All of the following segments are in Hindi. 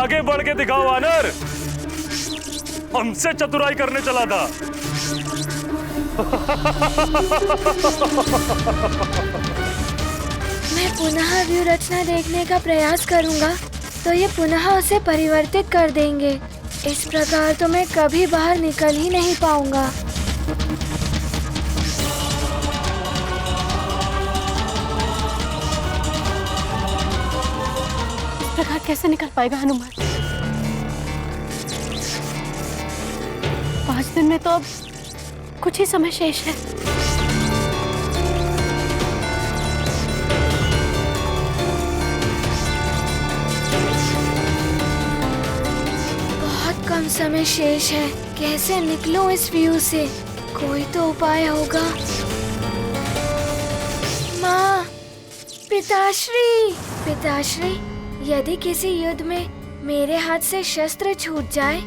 आगे बढ़ के दिखाओ वानर, हमसे चतुराई करने चला था। मैं पुनः व्यूह रचना देखने का प्रयास करूंगा तो ये पुनः उसे परिवर्तित कर देंगे। इस प्रकार तो मैं कभी बाहर निकल ही नहीं पाऊंगा। इस प्रकार कैसे निकल पाएगा हनुमान? 5 दिन में तो अब कुछ ही समय शेष है। बहुत कम समय शेष है। कैसे निकलूं इस व्यू से? कोई तो उपाय होगा। माँ, पिताश्री, पिताश्री, यदि किसी युद्ध में मेरे हाथ से शस्त्र छूट जाए,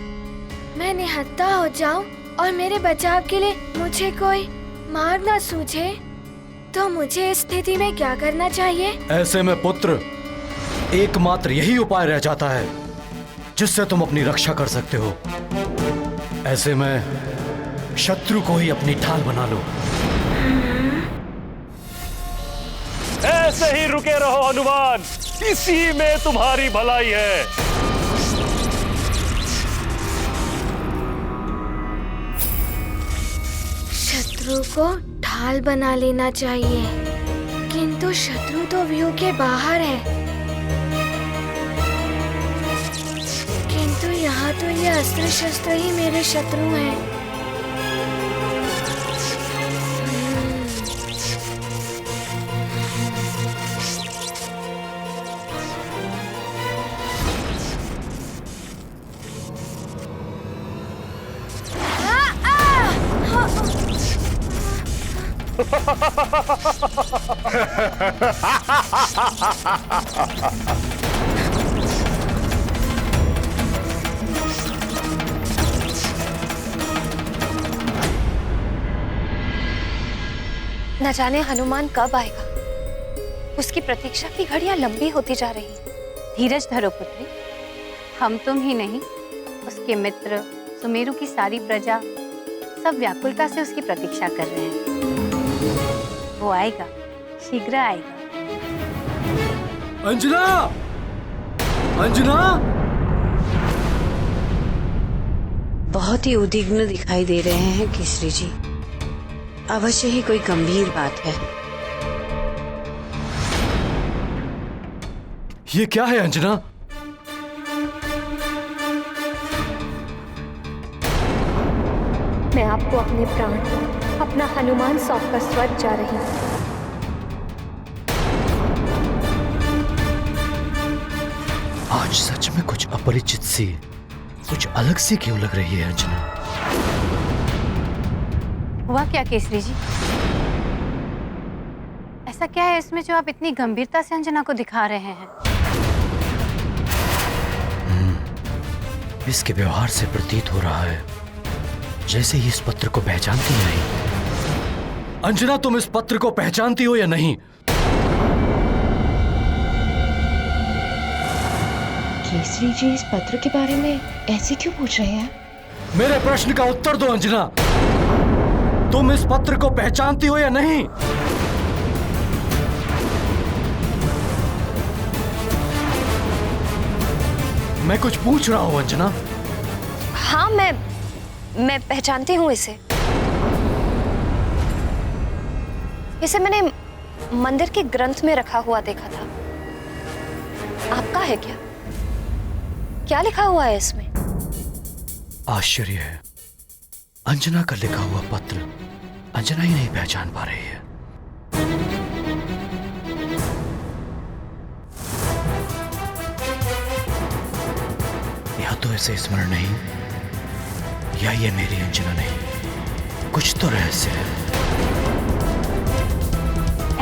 मैं निहत्था हो जाऊं और मेरे बचाव के लिए मुझे कोई मार न सूझे, तो मुझे इस स्थिति में क्या करना चाहिए? ऐसे में पुत्र, एकमात्र यही उपाय रह जाता है जिससे तुम अपनी रक्षा कर सकते हो। ऐसे में शत्रु को ही अपनी ढाल बना लो। ऐसे ही रुके रहो हनुमान, इसी में तुम्हारी भलाई है। शत्रु को ढाल बना लेना चाहिए, किंतु शत्रु तो व्यू के बाहर है। किंतु यहाँ तो ये अस्त्र शस्त्र ही मेरे शत्रु हैं। न जाने हनुमान कब आएगा। उसकी प्रतीक्षा की घड़ियां लंबी होती जा रही। धीरज धरो पुत्री, हम तुम ही नहीं, उसके मित्र, सुमेरु की सारी प्रजा सब व्याकुलता से उसकी प्रतीक्षा कर रहे हैं। वो आएगा, शीघ्र आएगा। अंजना! अंजना! बहुत ही उद्विग्न दिखाई दे रहे हैं केसरी जी। अवश्य ही कोई गंभीर बात है। ये क्या है अंजना? मैं आपको अपने प्राण, अपना हनुमान सौंपकर स्वर्ग जा रही हूँ। आज सच में कुछ अपरिचित सी, कुछ अलग सी क्यों लग रही है अंजना? हुआ क्या केसरी जी? ऐसा क्या है इसमें जो आप इतनी गंभीरता से अंजना को दिखा रहे हैं? इसके व्यवहार से प्रतीत हो रहा है जैसे ही इस पत्र को पहचानती नहीं। अंजना, तुम इस पत्र को पहचानती हो या नहीं? केसरी जी इस पत्र के बारे में ऐसे क्यों पूछ रहे हैं? मेरे प्रश्न का उत्तर दो अंजना। तुम इस पत्र को पहचानती हो या नहीं? मैं कुछ पूछ रहा हूं अंजना। हाँ, मैं पहचानती हूँ इसे। इसे मैंने मंदिर के ग्रंथ में रखा हुआ देखा था। आपका है क्या? क्या लिखा हुआ है इसमें? आश्चर्य है, अंजना का लिखा हुआ पत्र अंजना ही नहीं पहचान पा रही है। या तो इसे स्मरण नहीं, या ये मेरी अंजना नहीं। कुछ तो रहस्य है।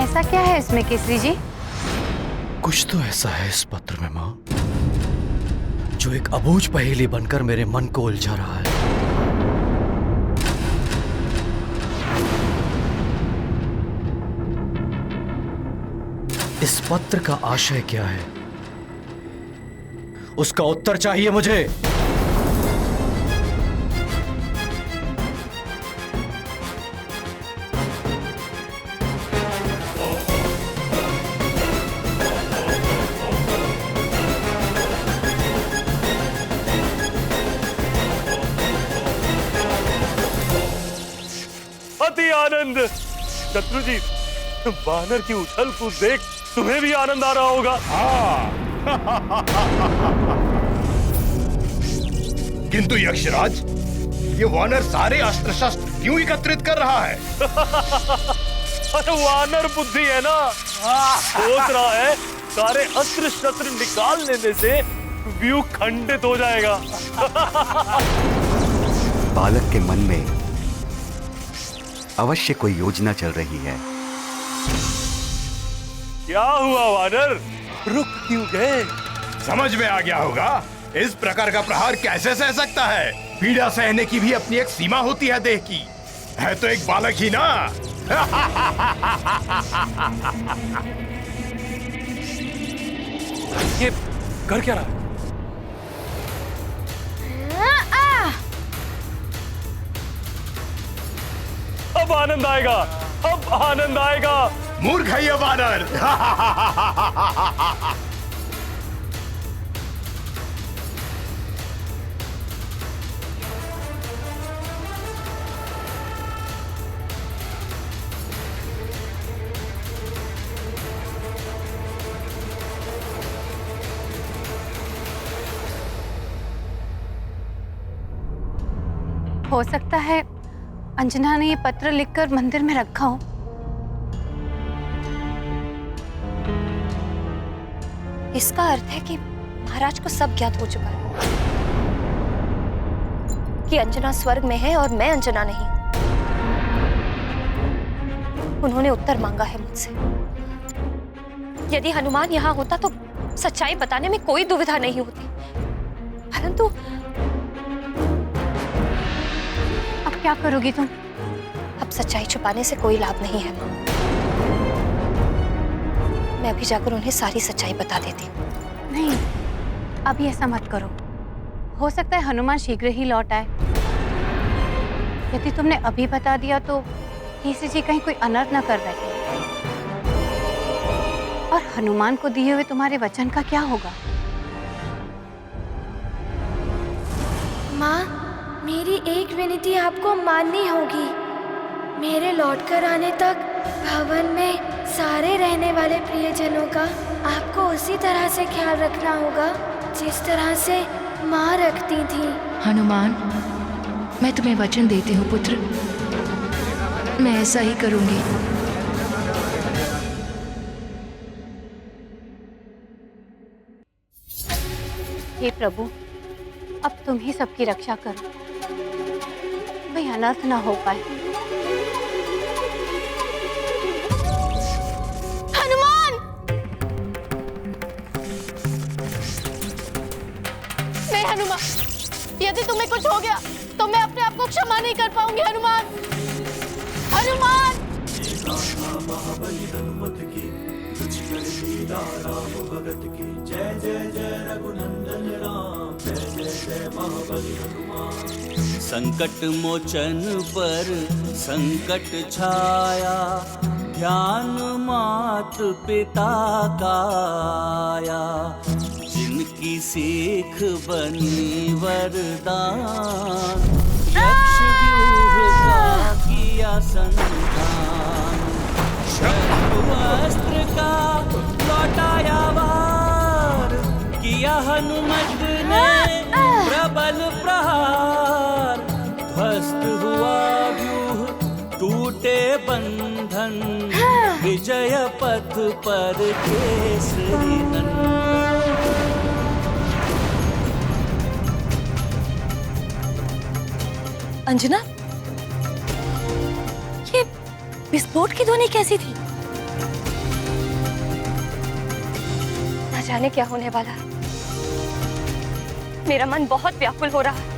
ऐसा क्या है इसमें केसरी जी? कुछ तो ऐसा है इस पत्र में मां, जो एक अबूझ पहेली बनकर मेरे मन को उलझा रहा है। इस पत्र का आशय क्या है उसका उत्तर चाहिए मुझे। अति आनंद। शत्रु जी, वानर की उछल कूद देख तुम्हें भी आनंद आ रहा होगा। किंतु यक्षराज, ये वानर सारे अस्त्र शस्त्र क्यों एकत्रित कर रहा है? अरे वानर बुद्धि है ना, सोच रहा है सारे अस्त्र शस्त्र निकाल लेने से व्यू खंडित हो जाएगा। बालक के मन में अवश्य कोई योजना चल रही है। क्या हुआ वानर, रुक क्यों गए? समझ में आ गया होगा, इस प्रकार का प्रहार कैसे सह सकता है? पीड़ा सहने की भी अपनी एक सीमा होती है देह की। है तो एक बालक ही ना। ये कर क्या रहा है? अब आनंद आएगा, अब आनंद आएगा। मूर्ख है ये वानर। हो सकता है अंजना ने ये पत्र लिखकर मंदिर में रखा हो। इसका अर्थ है कि महाराज को सब ज्ञात हो चुका है कि अंजना स्वर्ग में है और मैं अंजना नहीं। उन्होंने उत्तर मांगा है मुझसे। यदि हनुमान यहाँ होता तो सच्चाई बताने में कोई दुविधा नहीं होती, परंतु अब क्या करोगी तुम? अब सच्चाई छुपाने से कोई लाभ नहीं है माँ। मैं अभी जाकर उन्हें सारी सच्चाई बता देती हूँ। नहीं, अभी ऐसा मत करो। हो सकता है हनुमान शीघ्र ही लौट आए। यदि तुमने अभी बता दिया तो केसरी जी कहीं कोई अनर्थ न कर बैठे। और हनुमान को दिए हुए तुम्हारे वचन का क्या होगा? माँ, मेरी एक विनती आपको माननी होगी। मेरे लौटकर आने तक भवन में सारे रहने वाले प्रियजनों का आपको उसी तरह से ख्याल रखना होगा जिस तरह से माँ रखती थी। हनुमान, मैं तुम्हें वचन देती हूँ पुत्र, मैं ऐसा ही करूँगी। हे प्रभु, अब तुम ही सबकी रक्षा करो, कोई अनर्थ ना हो पाए। हनुमान! नहीं हनुमान, यदि तुम्हें कुछ हो गया तो मैं अपने आप को क्षमा नहीं कर पाऊंगी। हनुमान, हनुमान! संकट मोचन पर संकट छाया, ध्यान मात पिता का आया। जिनकी सीख बनी वरदान, यक्ष व्यूह का किया संधान। शत्रु अस्त्र का लौटाया वार, किया हनुमत ने प्रबल प्रहार। ध्वस्त हुआ व्यूह, टूटे बंधन, विजय पथ पर केसरी नंदन। अंजना, ये विस्फोट की ध्वनि कैसी थी? ना जाने क्या होने वाला है। मेरा मन बहुत व्याकुल हो रहा है।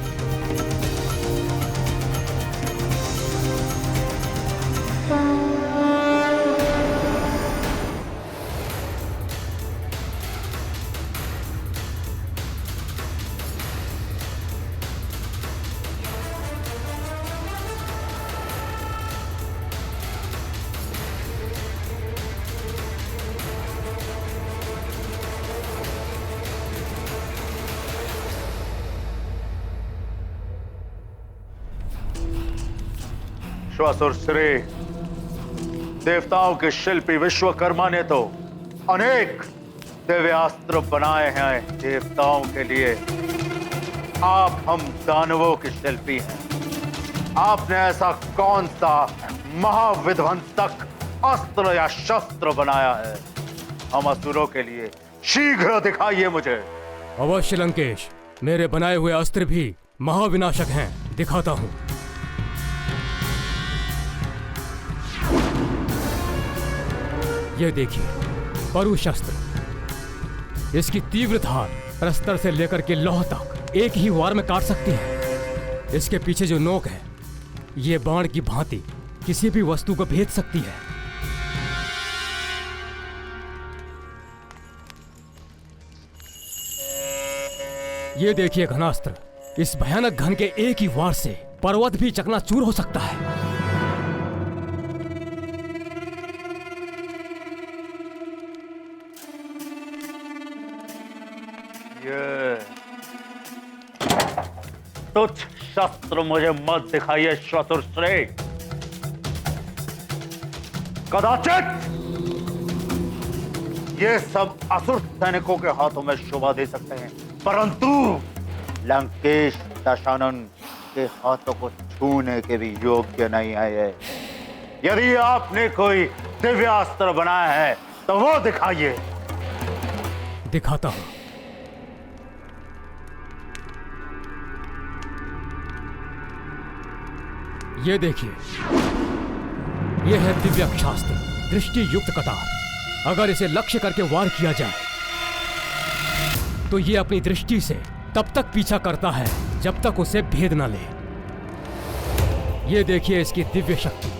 श्वासुर श्री, देवताओं के शिल्पी विश्वकर्मा ने तो अनेक दिव्यास्त्र बनाए हैं देवताओं के लिए। आप हम दानवों के शिल्पी हैं। आपने ऐसा कौन सा महाविध्वंसक अस्त्र या शस्त्र बनाया है हम असुरों के लिए? शीघ्र दिखाइए मुझे। अवश्य लंकेश, मेरे बनाए हुए अस्त्र भी महाविनाशक हैं, दिखाता हूं। ये देखिए परुशस्त्र। इसकी तीव्र धार प्रस्तर से लेकर के लौह तक एक ही वार में काट सकती है। इसके पीछे जो नोक है, ये बाण की भांति किसी भी वस्तु को भेद सकती है। ये देखिए घनास्त्र। इस भयानक घन के एक ही वार से पर्वत भी चकनाचूर हो सकता है। ये तुच्छ शस्त्र मुझे मत दिखाइए श्वासुर श्री। कदाचित ये सब असुर सैनिकों के हाथों में शोभा दे सकते हैं, परंतु लंकेश दशानन के हाथों को छूने के भी योग्य नहीं है ये। यदि आपने कोई दिव्यास्त्र बनाया है तो वो दिखाइए। दिखाता हूं। ये देखिए, ये है दिव्यास्त्र दृष्टि युक्त कटार। अगर इसे लक्ष्य करके वार किया जाए तो ये अपनी दृष्टि से तब तक पीछा करता है जब तक उसे भेद न ले। ये देखिए इसकी दिव्य शक्ति।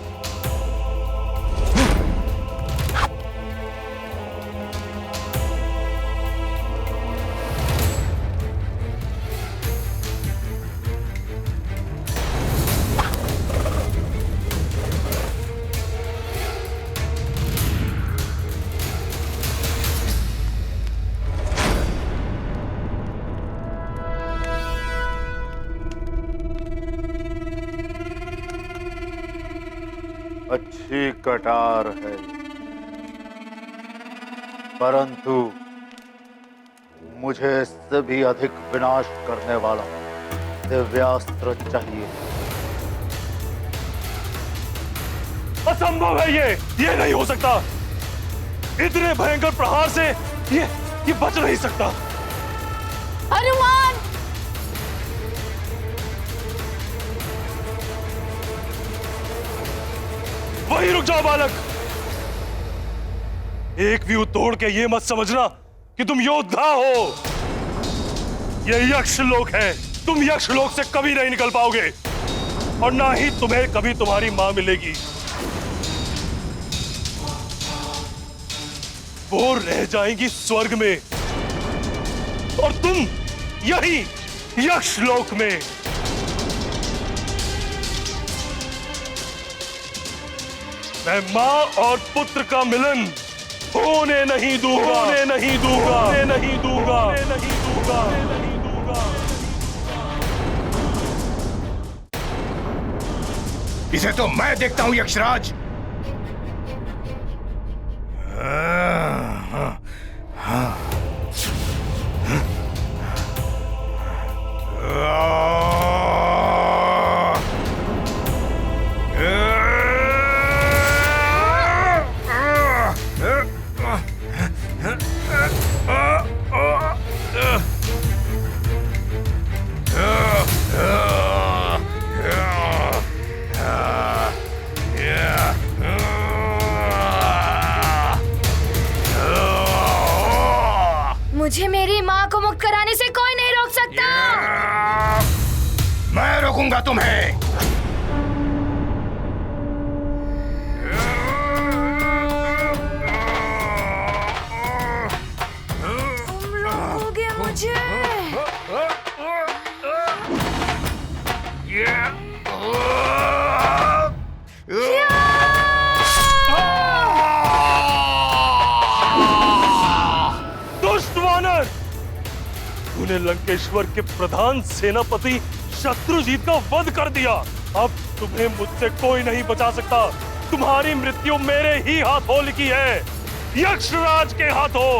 अच्छी कटार है, परंतु मुझे इससे भी अधिक विनाश करने वाला दिव्यास्त्र चाहिए। असंभव है ये नहीं हो सकता। इतने भयंकर प्रहार से ये बच नहीं सकता। हनुमान! वहीं रुक जाओ बालक। एक व्यू तोड़ के ये मत समझना कि तुम योद्धा हो। ये यक्ष लोक है। तुम यक्ष लोक से कभी नहीं निकल पाओगे और ना ही तुम्हें कभी तुम्हारी मां मिलेगी। वो रह जाएंगी स्वर्ग में और तुम यही यक्ष लोक में। मैं मां और पुत्र का मिलन होने नहीं दूंगा, होने नहीं दूंगा, होने नहीं दूंगा, होने नहीं दूंगा, होने नहीं दूंगा। इसे तो मैं देखता हूं यक्षराज। मुझे मेरी माँ को मुक्त कराने से कोई नहीं रोक सकता। मैं रोकूंगा तुम्हें। तुम रोकोगे मुझे? तूने लंकेश्वर के प्रधान सेनापति शत्रुजीत का वध कर दिया। अब तुम्हें मुझसे कोई नहीं बचा सकता। तुम्हारी मृत्यु मेरे ही हाथों लिखी है, यक्षराज के हाथों।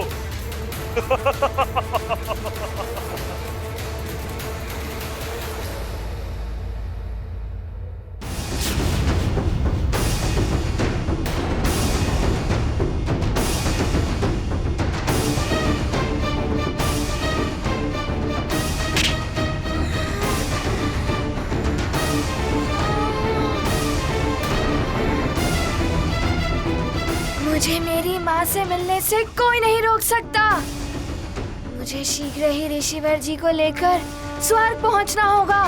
मुझे मेरी माँ से मिलने से कोई नहीं रोक सकता। मुझे शीघ्र ही ऋषिवर जी को लेकर स्वर्ग पहुँचना होगा।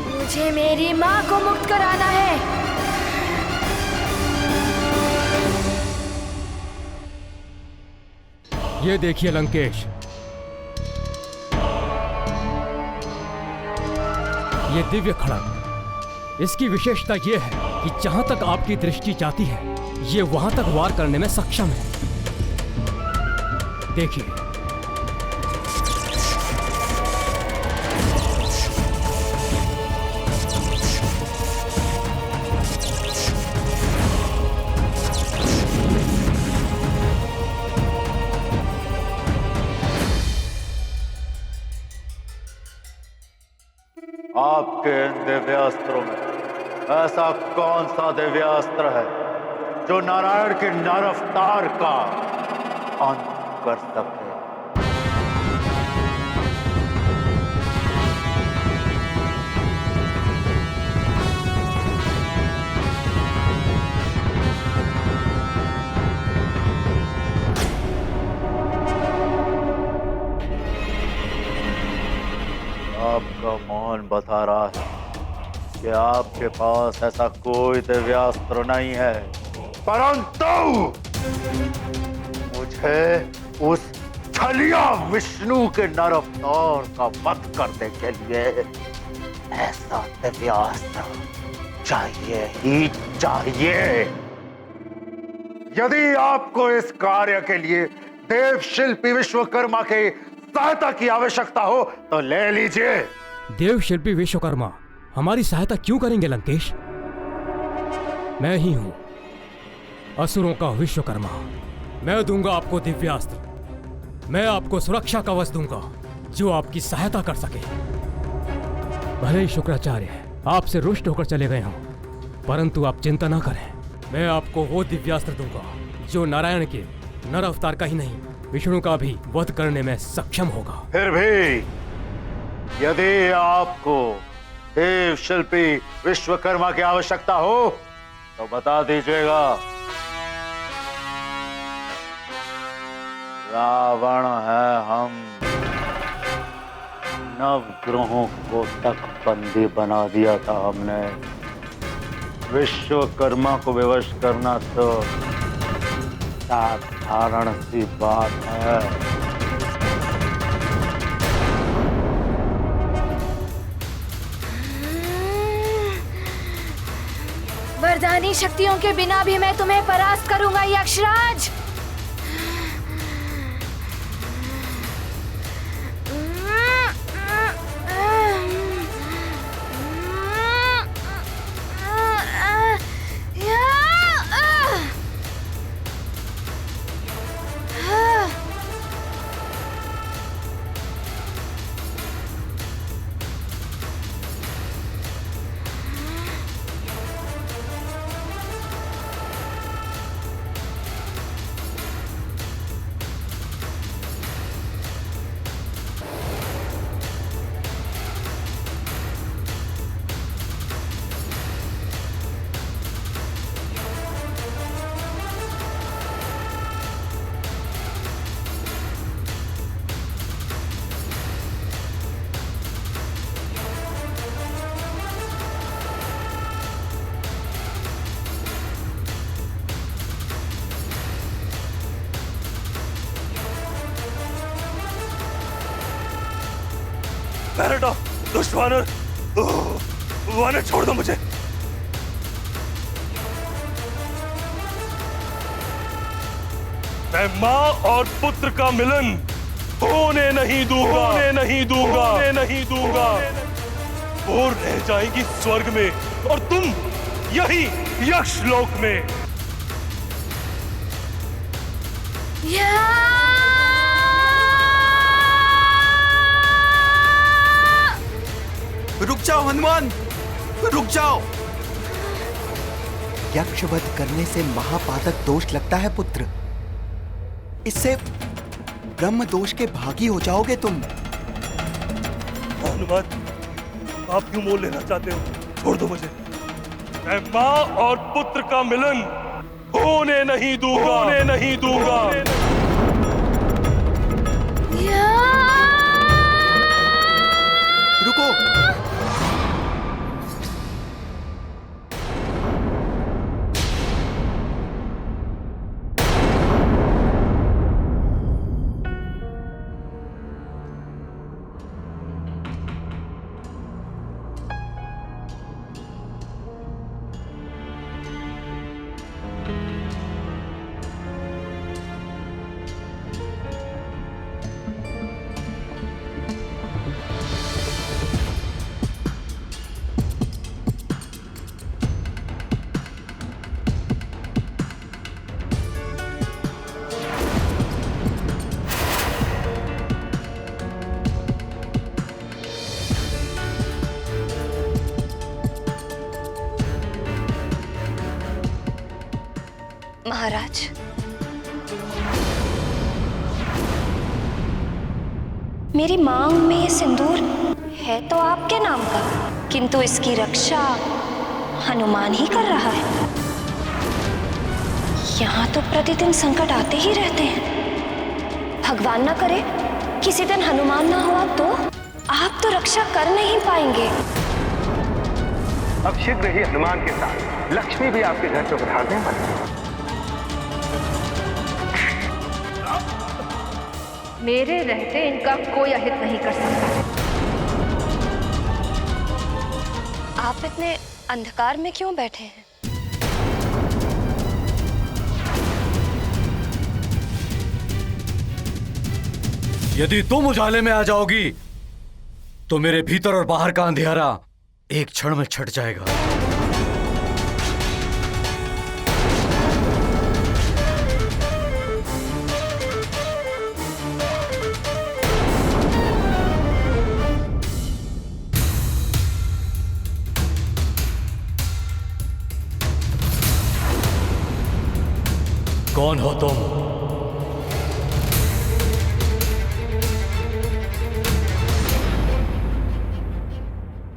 मुझे मेरी माँ को मुक्त कराना है। ये देखिए लंकेश, ये दिव्य खड़ग, इसकी विशेषता ये है कि जहां तक आपकी दृष्टि जाती है ये वहां तक वार करने में सक्षम है। देखिए, आपके इन दिव्यास्त्रों में ऐसा कौन सा दिव्यास्त्र है जो नारायण के नर अवतार का अंत कर सके? आपका मौन बता रहा है कि आपके पास ऐसा कोई दिव्यास्त्र नहीं है, परंतु मुझे उस छलिया विष्णु के नर अवतार का वध करने के लिए ऐसा दिव्यास्त्र चाहिए ही चाहिए। यदि आपको इस कार्य के लिए देव शिल्पी विश्वकर्मा के सहायता की आवश्यकता हो तो ले लीजिए। देव शिल्पी विश्वकर्मा हमारी सहायता क्यों करेंगे लंकेश? मैं ही हूं असुरों का विश्वकर्मा। मैं दूंगा आपको दिव्यास्त्र, मैं आपको सुरक्षा कवच दूंगा जो आपकी सहायता कर सके। भले ही शुक्राचार्य आपसे रुष्ट होकर चले गए हों, परंतु आप चिंता ना करें, मैं आपको वो दिव्यास्त्र दूंगा जो नारायण के नर अवतार का ही नहीं विष्णु का भी वध करने में सक्षम होगा। फिर भी यदि आपको देव शिल्पी विश्वकर्मा की आवश्यकता हो तो बता दीजिएगा। रावण है हम, नवग्रहों को तक बंदी बना दिया था हमने। विश्वकर्मा को विवश करना तो साधारण सी बात है। वरदानी शक्तियों के बिना भी मैं तुम्हें परास्त करूंगा यक्षराज। बैरटा, दुष्ट वानर, वानर छोड़ दो मुझे। मैं माँ और पुत्र का मिलन होने नहीं दूंगा, होने नहीं दूंगा, होने नहीं दूंगा। वो रह जाएंगी स्वर्ग में और तुम यही यक्ष लोक में। रुक जाओ हनुमान, रुक जाओ। यक्षवध करने से महापातक दोष लगता है पुत्र। इससे ब्रह्म दोष के भागी हो जाओगे तुम। हनुमान, आप क्यों मोल लेना चाहते हो? छोड़ दो मुझे। मैं माँ और पुत्र का मिलन होने नहीं दूंगा, होने नहीं दूंगा। रुको। महाराज, मेरी मांग में ये सिंदूर है तो आपके नाम का, किंतु इसकी रक्षा हनुमान ही कर रहा है। यहाँ तो प्रतिदिन संकट आते ही रहते हैं। भगवान ना करे किसी दिन हनुमान ना हुआ तो आप तो रक्षा कर नहीं पाएंगे। अब शीघ्र ही हनुमान के साथ लक्ष्मी भी आपके घर से पधारने वाली है। मेरे रहते इनका कोई अहित नहीं कर सकता। आप इतने अंधकार में क्यों बैठे हैं? यदि तुम उजाले में आ जाओगी तो मेरे भीतर और बाहर का अंधेरा एक क्षण में छट जाएगा। कौन हो तुम?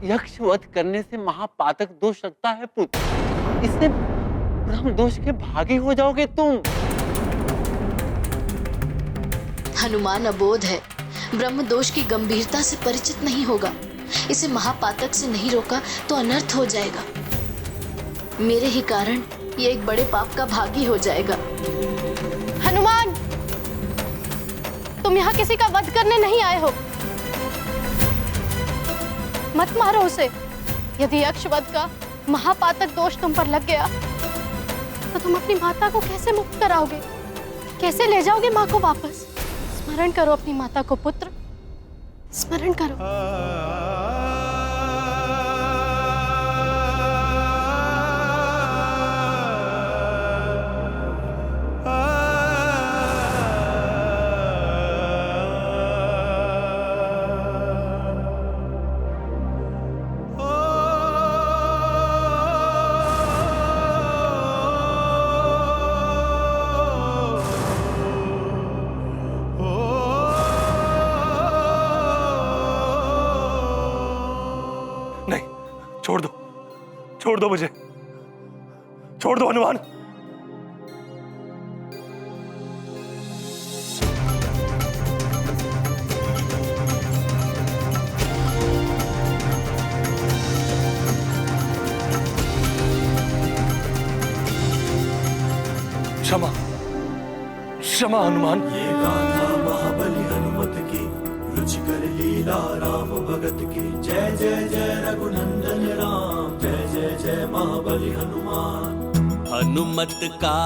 यक्ष वध करने से महापातक दोष लगता है पुत्र। इससे ब्रह्म दोष के भागी हो जाओगे तुम। हनुमान अबोध है, ब्रह्म दोष की गंभीरता से परिचित नहीं होगा। इसे महापातक से नहीं रोका तो अनर्थ हो जाएगा। मेरे ही कारण ये एक बड़े पाप का भागी हो जाएगा। हनुमान, तुम यहाँ किसी का वध करने नहीं आए हो। मत मारो उसे। यदि यक्ष वध का महापातक दोष तुम पर लग गया तो तुम अपनी माता को कैसे मुक्त कराओगे? कैसे ले जाओगे माँ को वापस? स्मरण करो अपनी माता को पुत्र, स्मरण करो। छोड़ दो मुझे, छोड़ दो हनुमान। क्षमा क्षमा हनुमान। ये गाथा महाबली हनुमत की, रुचिकर लीला राम भगत की। जय जय जय रघुनंदन राम, जय जय जय महाबली हनुमान। हनुमत का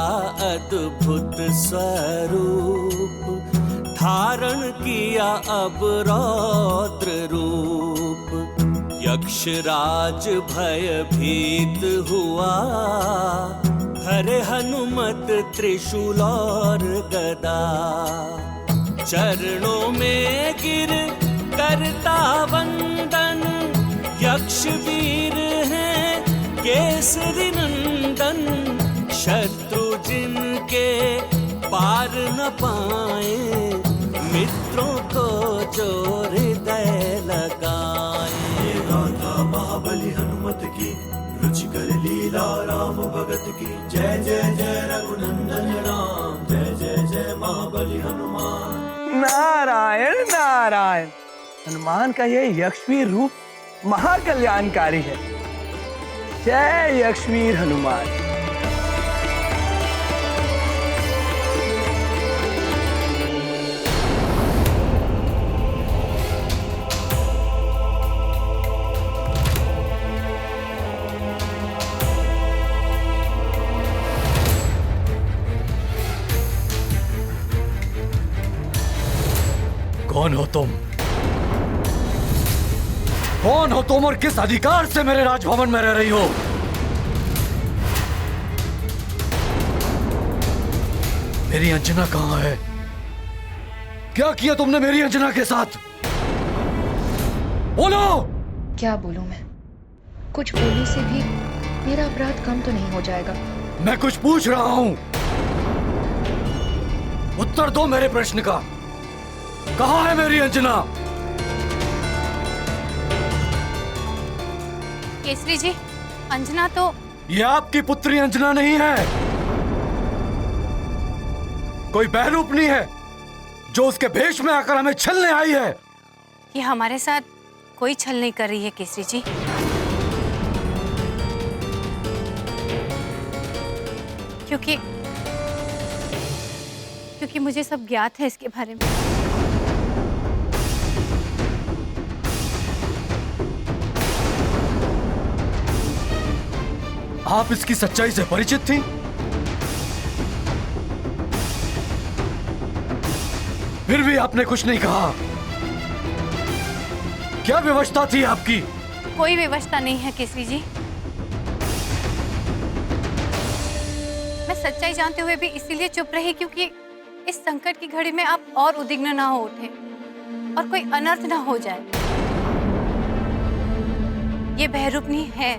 अद्भुत स्वरूप, धारण किया अब रौद्र रूप। यक्षराज भयभीत हुआ, धरे हनुमत त्रिशूल और गदा। चरणों में गिर करता वंदन, यक्ष वीर हैं केसरी नंदन। शत्रु जिनके पार न पाए, मित्रों को जो हृदय लगाए। ये गाथा महाबली हनुमत की, रुचिकर लीला राम भगत की। जय जय जय रघुनंदन राम, जय जय जय महाबली हनुमान। नारायण नारायण, हनुमान का ये यक्षवीर रूप महाकल्याणकारी है। जय यक्षवीर हनुमान। कौन हो तुम? कौन हो तुम और किस अधिकार से मेरे राजभवन में रह रही हो? मेरी अंजना कहां है? क्या किया तुमने मेरी अंजना के साथ? बोलो। क्या बोलूं मैं? कुछ बोलने से भी मेरा अपराध कम तो नहीं हो जाएगा। मैं कुछ पूछ रहा हूं, उत्तर दो मेरे प्रश्न का। कहां है मेरी अंजना? केसरी जी, अंजना तो... ये आपकी पुत्री अंजना नहीं है, कोई बहरूपनी है जो उसके भेष में आकर हमें छलने आई है। ये हमारे साथ कोई छल नहीं कर रही है केसरी जी। क्योंकि मुझे सब ज्ञात है इसके बारे में। आप इसकी सच्चाई से परिचित थी? फिर भी आपने कुछ नहीं कहा। क्या व्यवस्था थी आपकी? कोई व्यवस्था नहीं है केसरी जी। मैं सच्चाई जानते हुए भी इसीलिए चुप रही क्योंकि इस संकट की घड़ी में आप और उद्विग्न ना हो उठे और कोई अनर्थ ना हो जाए। ये बहरूपनी है,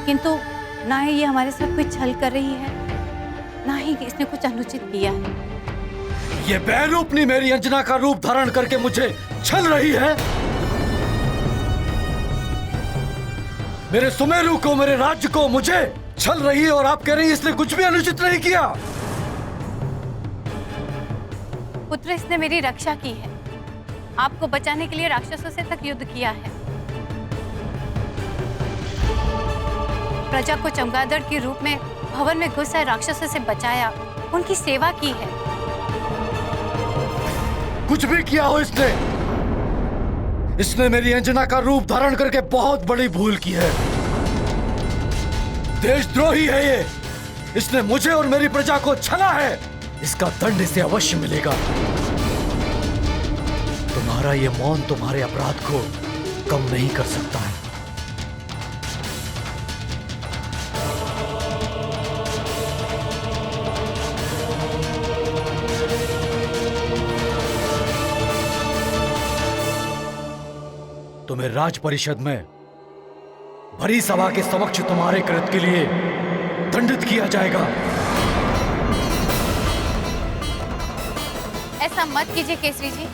किंतु ना ही ये हमारे साथ कोई छल कर रही है, ना ही इसने कुछ अनुचित किया है। ये बहरूपनी मेरी अंजना का रूप धारण करके मुझे छल रही है। मेरे सुमेरु को, मेरे राज्य को मुझे छल रही है और आप कह रही हैं इसने कुछ भी अनुचित नहीं किया। पुत्र, इसने मेरी रक्षा की है। आपको बचाने के लिए राक्षसों से तक युद्ध किया है। प्रजा को चमगादड़ के रूप में भवन में घुस आए राक्षसों से बचाया, उनकी सेवा की है। कुछ भी किया हो इसने मेरी अंजना का रूप धारण करके बहुत बड़ी भूल की है। देशद्रोही है ये। इसने मुझे और मेरी प्रजा को छला है। इसका दंड इसे अवश्य मिलेगा। तुम्हारा ये मौन तुम्हारे अपराध को कम नहीं कर सकता है। तुम्हें राज परिषद में भरी सभा के समक्ष तुम्हारे कृत्य के लिए दंडित किया जाएगा। ऐसा मत कीजिए केसरी जी।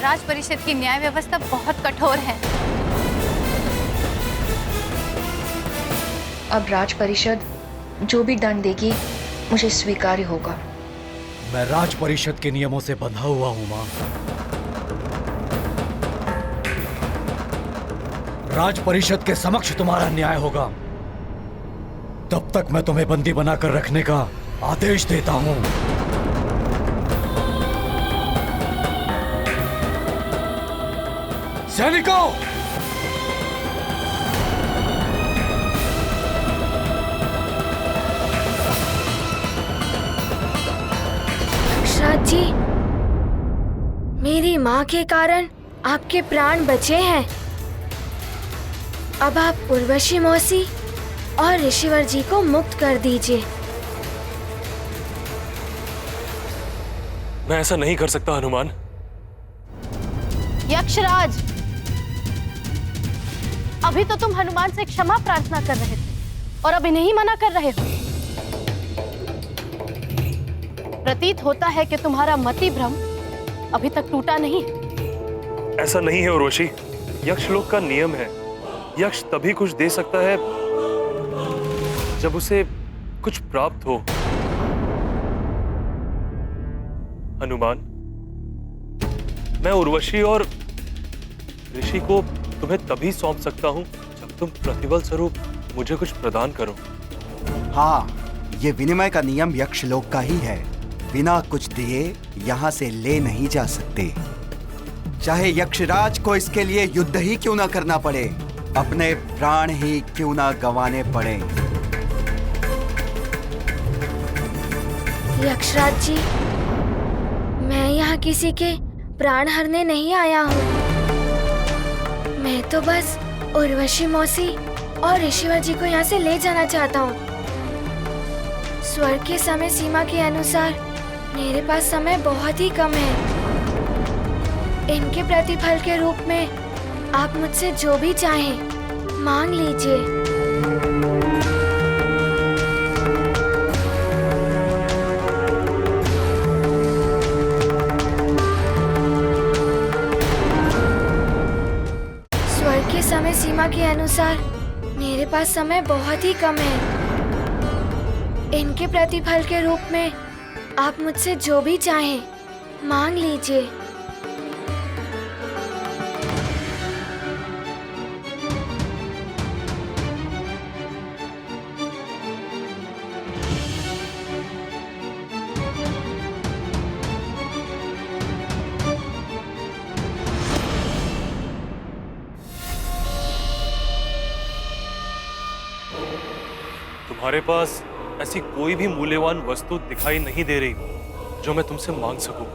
राज परिषद की न्याय व्यवस्था बहुत कठोर है। अब राज परिषद जो भी दंड देगी मुझे स्वीकार्य होगा। मैं राज परिषद के नियमों से बंधा हुआ हूं मां। राज परिषद के समक्ष तुम्हारा न्याय होगा। तब तक मैं तुम्हें बंदी बनाकर रखने का आदेश देता हूं। सैनिकों, दशरथ जी, मेरी माँ के कारण आपके प्राण बचे हैं। अब आप उर्वशी मौसी और ऋषिवर जी को मुक्त कर दीजिए। मैं ऐसा नहीं कर सकता हनुमान। यक्षराज, अभी तो तुम हनुमान से क्षमा प्रार्थना कर रहे थे और अब इन्हें ही मना कर रहे हो। प्रतीत होता है कि तुम्हारा मति भ्रम अभी तक टूटा नहीं है। ऐसा नहीं है उर्वशी, यक्षलोक का नियम है, यक्ष तभी कुछ दे सकता है जब उसे कुछ प्राप्त हो। हनुमान, मैं उर्वशी और ऋषि को तुम्हें तभी सौंप सकता हूं जब तुम प्रतिबल स्वरूप मुझे कुछ प्रदान करो। हाँ, ये विनिमय का नियम यक्षलोक का ही है। बिना कुछ दिए यहाँ से ले नहीं जा सकते, चाहे यक्षराज को इसके लिए युद्ध ही क्यों ना करना पड़े, अपने प्राण ही क्यों ना गंवाने पड़े। यक्षराज जी, मैं यहाँ किसी के प्राण हरने नहीं आया हूँ। मैं तो बस उर्वशी मौसी और ऋषिवर जी को यहाँ से ले जाना चाहता हूँ। स्वर्ग के समय सीमा के अनुसार मेरे पास समय बहुत ही कम है। इनके प्रतिफल के रूप में आप मुझसे जो भी चाहें मांग लीजिए। स्वर्ग के समय सीमा के अनुसार मेरे पास समय बहुत ही कम है। इनके प्रतिफल के रूप में आप मुझसे जो भी चाहें मांग लीजिए। तुम्हारे पास ऐसी कोई भी मूल्यवान वस्तु दिखाई नहीं दे रही जो मैं तुमसे मांग सकूं,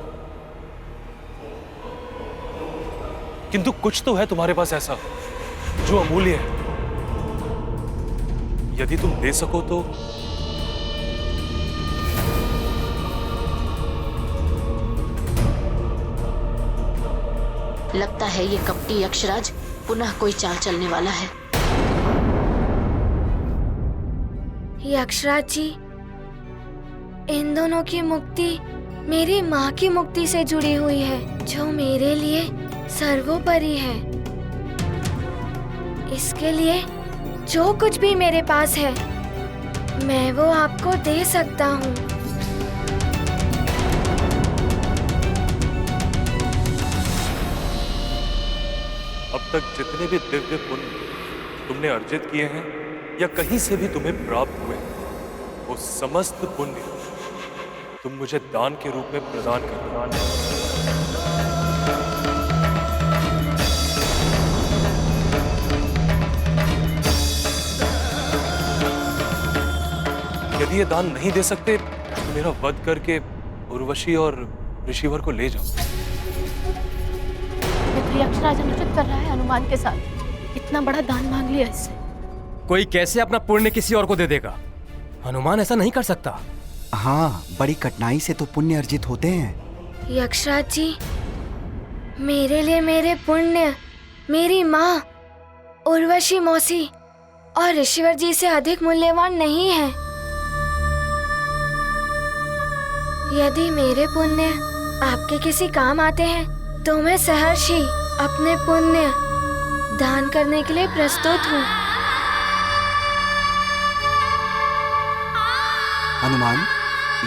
किंतु कुछ तो है तुम्हारे पास ऐसा जो अमूल्य है। यदि तुम दे सको तो लगता है ये कपटी यक्षराज पुनः कोई चाल चलने वाला है। यक्षराज जी, इन दोनों की मुक्ति मेरी माँ की मुक्ति से जुड़ी हुई है, जो मेरे लिए सर्वोपरि है। इसके लिए जो कुछ भी मेरे पास है मैं वो आपको दे सकता हूँ। अब तक जितने भी दिव्य पुण्य तुमने अर्जित किए हैं या कहीं से भी तुम्हें प्राप्त हुए, वो समस्त पुण्य तुम मुझे दान के रूप में प्रदान कर। यदि ये दान नहीं दे सकते तो मेरा वध करके उर्वशी और ऋषिवर को ले जाओ। यक्षराज अनुचित कर रहा है हनुमान के साथ। इतना बड़ा दान मांग लिया इससे। कोई कैसे अपना पुण्य किसी और को दे देगा? हनुमान ऐसा नहीं कर सकता। हाँ, बड़ी कठिनाई से तो पुण्य अर्जित होते हैं। यक्षराज जी, मेरे लिए मेरे पुण्य मेरी माँ उर्वशी मौसी और ऋषिवर जी से अधिक मूल्यवान नहीं है। यदि मेरे पुण्य आपके किसी काम आते हैं तो मैं सहर्ष ही अपने पुण्य दान करने के लिए प्रस्तुत हूँ। हनुमान,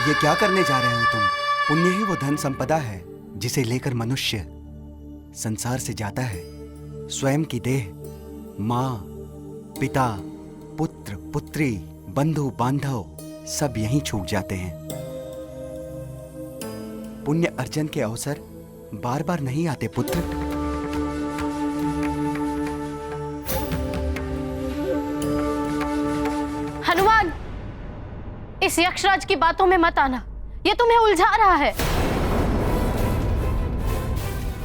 ये क्या करने जा रहे हो तुम? पुण्य ही वो धन संपदा है जिसे लेकर मनुष्य संसार से जाता है। स्वयं की देह, माँ, पिता, पुत्र, पुत्री, बंधु, बांधव सब यहीं छूट जाते हैं। पुण्य अर्जन के अवसर बार बार नहीं आते पुत्र। हनुमान, इस यक्षराज की बातों में मत आना, ये तुम्हें उलझा रहा है।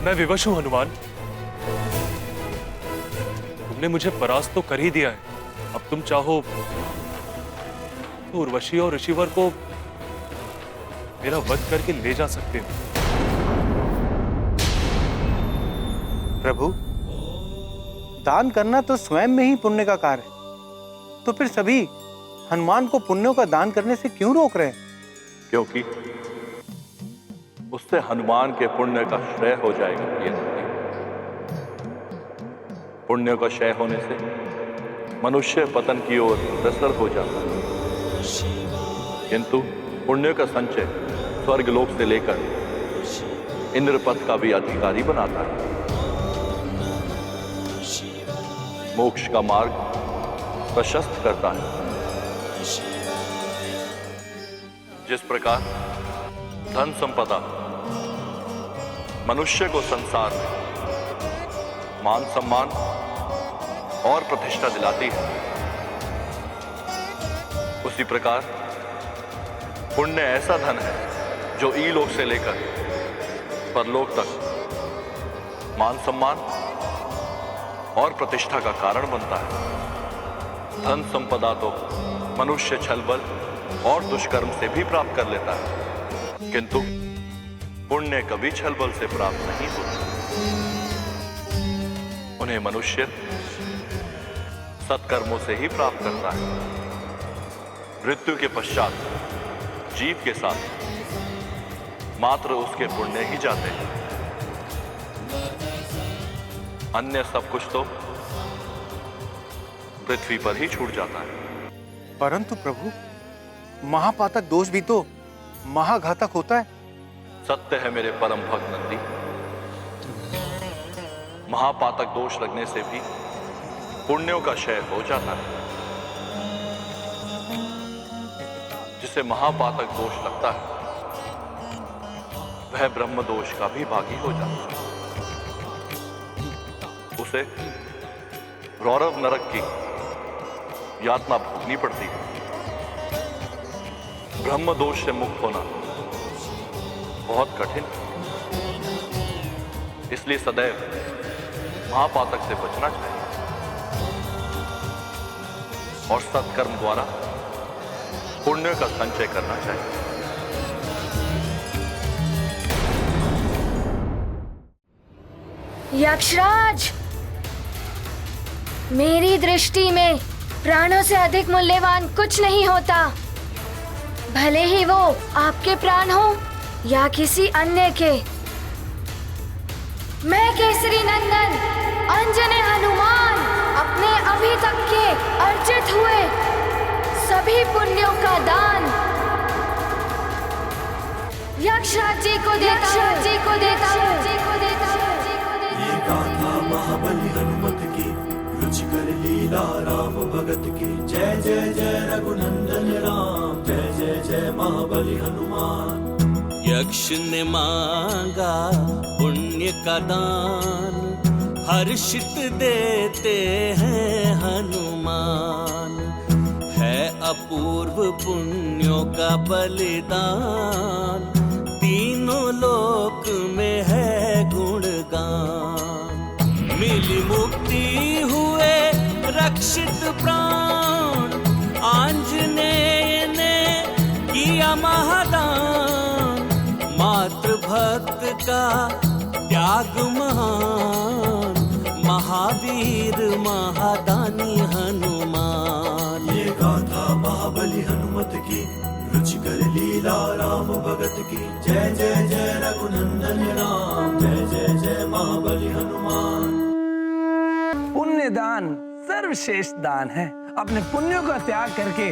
मैं विवश हूं हनुमान, तुमने मुझे परास्त तो कर ही दिया है, अब तुम चाहो तो उर्वशी और ऋषिवर को मेरा वध करके ले जा सकते हो। प्रभु, दान करना तो स्वयं में ही पुण्य का कार्य है, तो फिर सभी हनुमान को पुण्यों का दान करने से क्यों रोक रहे हैं? क्योंकि उससे हनुमान के पुण्य का क्षय हो जाएगा। ये पुण्य का क्षय होने से मनुष्य पतन की ओर अग्रसर हो जाता है, किंतु पुण्य का संचय स्वर्ग लोक से लेकर इंद्रपद का भी अधिकारी बनाता है। मोक्ष का मार्ग प्रशस्त करता है। जिस प्रकार धन संपदा मनुष्य को संसार में मान सम्मान और प्रतिष्ठा दिलाती है, उसी प्रकार पुण्य ऐसा धन है जो ईलोक से लेकर परलोक तक मान सम्मान और प्रतिष्ठा का कारण बनता है। धन संपदा तो मनुष्य छल बल और दुष्कर्म से भी प्राप्त कर लेता है, किंतु पुण्य कभी छल बल से प्राप्त नहीं होता। उन्हें मनुष्य सत्कर्मों से ही प्राप्त करता है। मृत्यु के पश्चात जीव के साथ मात्र उसके पुण्य ही जाते हैं, अन्य सब कुछ तो पृथ्वी पर ही छूट जाता है। परंतु प्रभु, महापातक दोष भी तो महाघातक होता है। सत्य है मेरे परम भक्त नंदी, महापातक दोष लगने से भी पुण्यों का क्षय हो जाता है। जिसे महापातक दोष लगता है वह ब्रह्म दोष का भी भागी हो जाता है। उसे रौरव नरक की यातना भोगनी पड़ती है। ब्रह्म दोष से मुक्त होना बहुत कठिन है, इसलिए सदैव महापातक से बचना चाहिए और सत्कर्म द्वारा पुण्य का संचय करना चाहिए। यक्षराज, मेरी दृष्टि में प्राणों से अधिक मूल्यवान कुछ नहीं होता, भले ही वो आपके प्राण हो या किसी अन्य के। मैं केसरी नंदन अंजने हनुमान अपने अभी तक के अर्जित हुए सभी पुण्यों का दान यक्षराज जी को देता हूं। ये गाथा महाबली हनुमत की, रुचिकर लीला राम भगत की। जय जय जय रघुनंदन राम, जय जय जय महाबली हनुमान। यक्ष ने मांगा पुण्य का दान, हर्षित देते हैं हनुमान। है अपूर्व पुण्यों का बलिदान, तीनों लोक में है गुणगान। मिली मुक्ति हुए रक्षित प्राण, आंजनेय ने किया महादान। मातृ भक्त का त्याग महान, महावीर महादानी हनुमान। ये गाथा महाबली हनुमत की, रुचिकर लीला राम भगत की। जय जय जय रघुनंदन राम, जय जय जय महाबली हनुमान। पुण्य दान सर्वश्रेष्ठ दान है। अपने पुण्यों का त्याग करके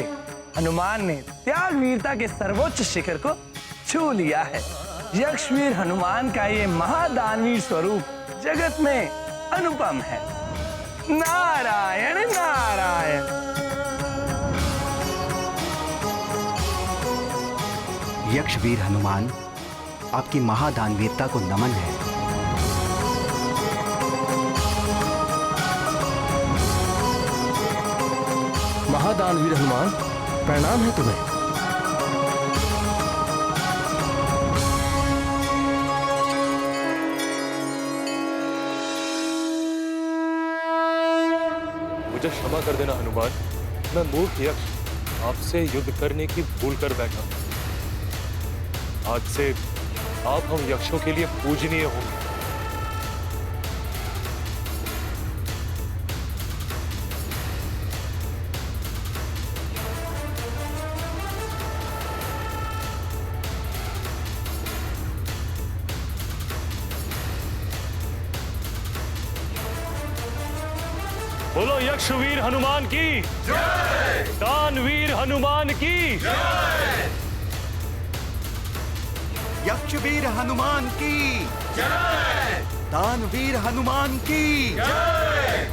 हनुमान ने त्याग वीरता के सर्वोच्च शिखर को छू लिया है। यक्षवीर हनुमान का ये महादानवीर स्वरूप जगत में अनुपम है। नारायण नारायण। यक्षवीर हनुमान, आपकी महादानवीरता को नमन है। महादानवीर हनुमान, प्रणाम है तुम्हें। मुझे क्षमा कर देना हनुमान। मैं मूर्ख यक्ष आपसे युद्ध करने की भूल कर बैठा। आज से आप हम यक्षों के लिए पूजनीय होंगे। बोलो यक्षवीर हनुमान की जय। दानवीर हनुमान की जय। यक्षवीर हनुमान की जय। दानवीर हनुमान की जय।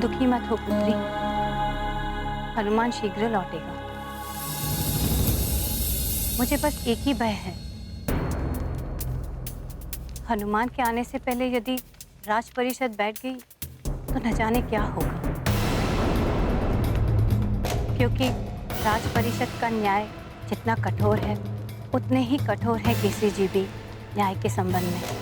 दुखी मत हो पुत्री, हनुमान शीघ्र लौटेगा। मुझे बस एक ही भय है, हनुमान के आने से पहले यदि राज परिषद बैठ गई तो न जाने क्या होगा। क्योंकि राज परिषद का न्याय जितना कठोर है उतने ही कठोर है केसरी जी भी न्याय के संबंध में।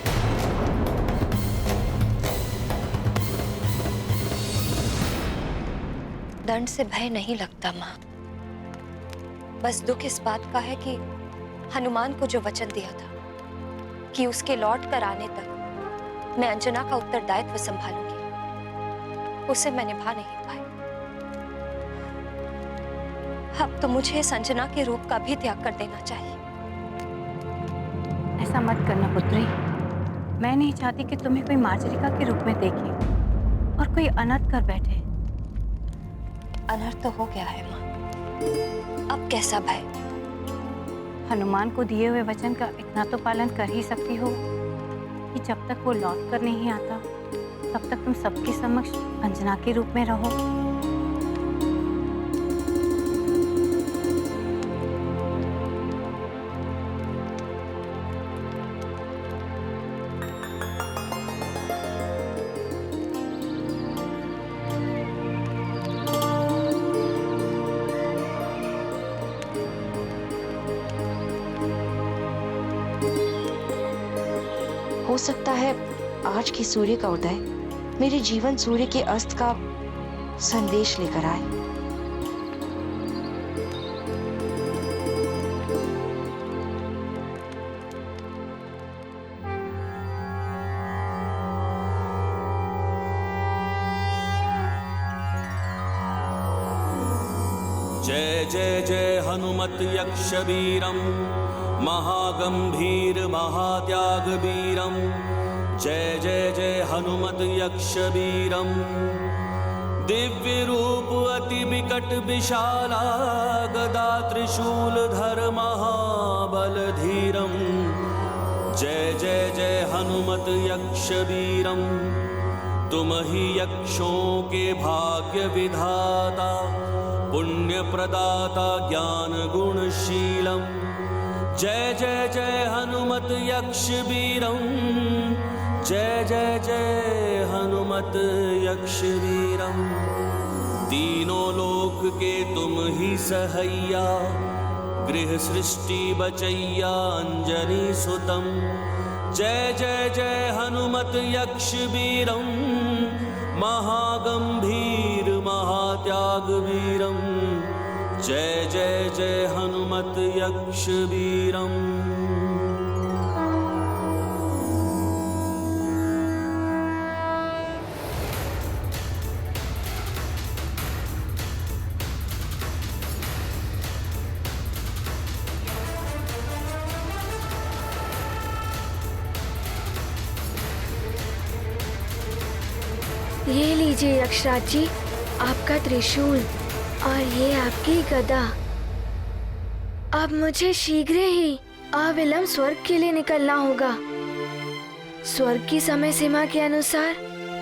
दंड से भय नहीं लगता माँ, बस दुख इस बात का है कि हनुमान को जो वचन दिया था कि उसके लौट कर आने तक मैं अंजना का उत्तरदायित्व संभालूंगी, उसे मैं निभा नहीं पाई। अब तो मुझे इस अंजना के रूप का भी त्याग कर देना चाहिए। ऐसा मत करना पुत्री, मैं नहीं चाहती कि तुम्हें कोई मार्जरिका के रूप में देखे और कोई अनर्थ कर बैठे। अनर्थ तो हो गया है माँ, अब कैसा भय? हनुमान को दिए हुए वचन का इतना तो पालन कर ही सकती हो कि जब तक वो लौट कर नहीं आता तब तक तुम सबके समक्ष अंजना के रूप में रहो। हो सकता है आज की सूर्य का उदय मेरे जीवन सूर्य के अस्त का संदेश लेकर आए। जय जय जय हनुमत यक्ष वीरम महागंभीर महात्याग वीरम। जय जय जय हनुमत यक्ष वीरम दिव्य रूप अति विकट विशाला गदा त्रिशूल धर महाबल धीरम। जय जय जय हनुमत यक्ष वीरम तुम ही यक्षों के भाग्य विधाता पुण्य प्रदाता ज्ञान गुणशीलम। जय जय जय हनुमत यक्ष वीरम जय जय जय हनुमत यक्ष वीरम। तीनों लोक के तुम ही सहैया गृह सृष्टि बचैया अंजनी सुतम। जय जय जय हनुमत यक्ष वीरम महागंभीर महात्याग वीरम। जय जय जय हनुमत यक्ष वीरम। ये लीजिए यक्षराज जी, आपका त्रिशूल और ये आपकी गदा। अब मुझे शीघ्र ही अविलंब स्वर्ग के लिए निकलना होगा। स्वर्ग की समय सीमा के अनुसार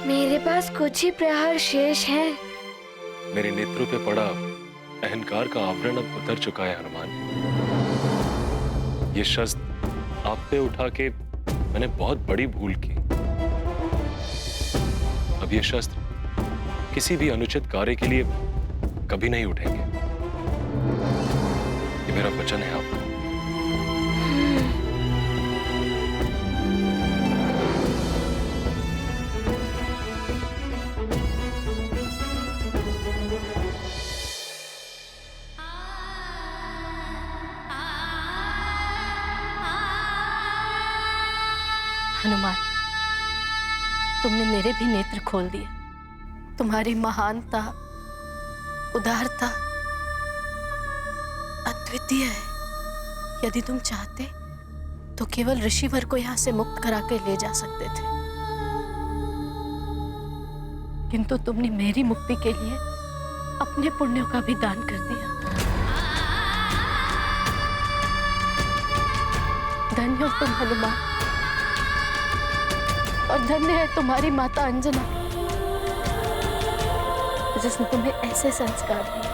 मेरे पास कुछ ही प्रहर शेष हैं। मेरे नेत्रों पे पड़ा अहंकार का आवरण अब उतर चुका है हनुमान। ये शस्त्र आप पे उठा के मैंने बहुत बड़ी भूल की। अब ये शस्त्र किसी भी अनुचित कार्य के लिए कभी नहीं उठेंगे। ये मेरा वचन है आपको। हनुमान, तुमने मेरे भी नेत्र खोल दिए। तुम्हारी महानता, उदारता अद्वितीय है। यदि तुम चाहते तो केवल ऋषिवर को यहाँ से मुक्त करा के ले जा सकते थे, किंतु तुमने मेरी मुक्ति के लिए अपने पुण्यों का भी दान कर दिया। धन्य हो तुम हनुमान, और धन्य है तुम्हारी माता अंजना जिसने तुम्हें ऐसे संस्कार दिए।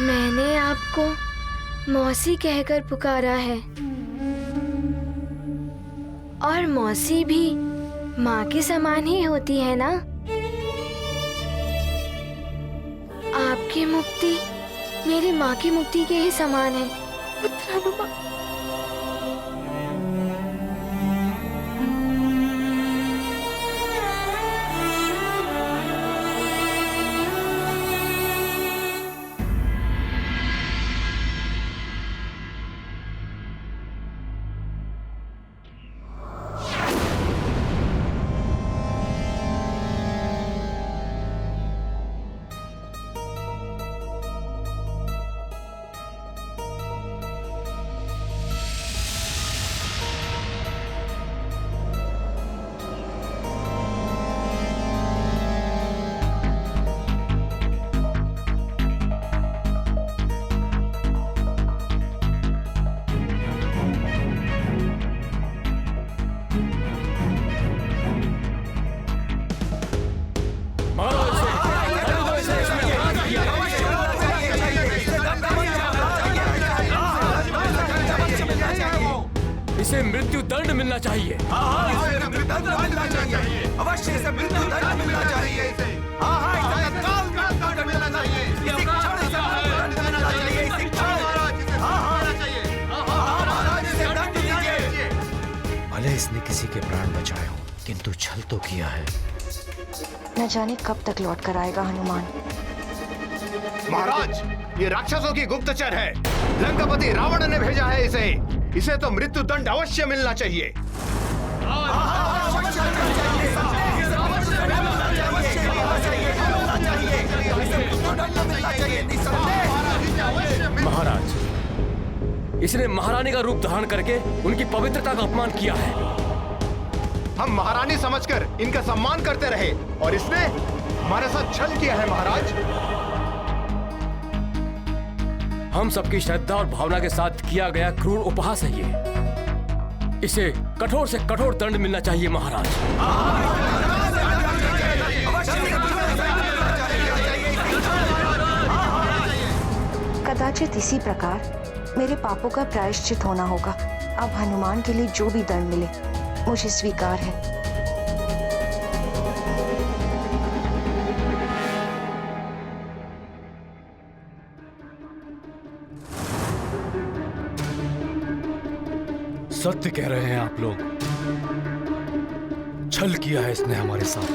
मैंने आपको मौसी कहकर पुकारा है, और मौसी भी माँ के समान ही होती है ना। आपकी मुक्ति मेरी माँ की मुक्ति के ही समान है पुत्र हनुमान। इसे मृत्यु दंड मिलना चाहिए। इसे मृत्यु दंड मिलना चाहिए। अवश्य इसे मृत्यु दंड मिलना चाहिए। इसे तत्काल दंड मिलना चाहिए। इसी क्षण इसे दंड मिलना चाहिए। इसी क्षण महाराज इसे दंड दीजिए। भले इसने किसी के प्राण बचाए हो, किंतु छल तो किया है। न जाने कब तक लौट कर आएगा हनुमान। महाराज, ये राक्षसों की गुप्तचर है। लंकापति रावण ने भेजा है इसे। इसे तो मृत्यु दंड अवश्य मिलना चाहिए। महाराज, इसने महारानी का रूप धारण करके उनकी पवित्रता का अपमान किया है। हम महारानी समझकर इनका सम्मान करते रहे, और इसने हमारे साथ छल किया है। महाराज, हम सबकी श्रद्धा और भावना के साथ किया गया क्रूर उपहास है ये। इसे कठोर से कठोर दंड मिलना चाहिए महाराज। कदाचित इसी प्रकार मेरे पापों का प्रायश्चित होना होगा। अब हनुमान के लिए जो भी दंड मिले मुझे स्वीकार है। सत्य कह रहे हैं आप लोग। छल किया है इसने हमारे साथ।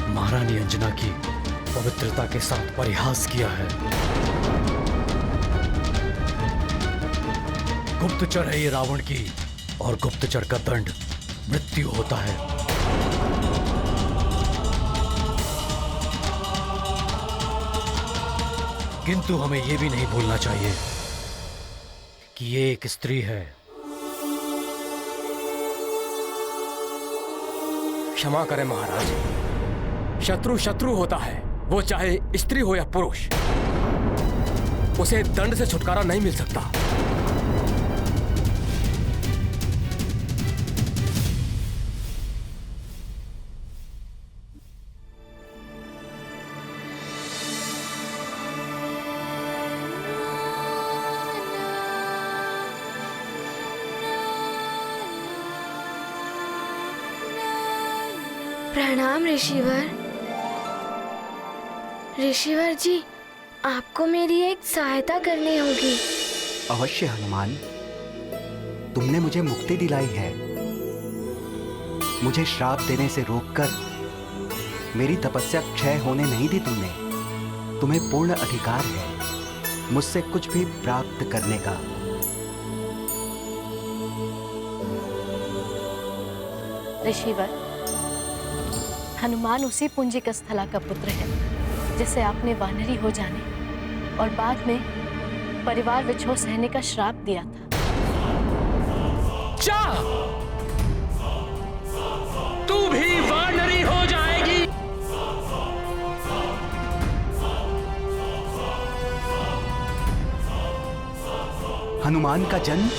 महारानी अंजना की पवित्रता के साथ परिहास किया है। गुप्तचर है ये रावण की, और गुप्तचर का दंड मृत्यु होता है। किंतु हमें यह भी नहीं भूलना चाहिए कि ये एक स्त्री है, क्षमा करें महाराज। शत्रु शत्रु होता है, वो चाहे स्त्री हो या पुरुष। उसे दंड से छुटकारा नहीं मिल सकता। प्रणाम ऋषिवर। ऋषिवर जी, आपको मेरी एक सहायता करनी होगी। अवश्य हनुमान, तुमने मुझे मुक्ति दिलाई है। मुझे श्राप देने से रोककर मेरी तपस्या क्षय होने नहीं दी तुमने। तुम्हें पूर्ण अधिकार है मुझसे कुछ भी प्राप्त करने का। ऋषिवर, हनुमान उसी पुंजिक स्थला का पुत्र है जिसे आपने वानरी हो जाने और बाद में परिवार विछोह सहने का श्राप दिया था। जा! तू भी वानरी हो जाएगी। हनुमान का जन्म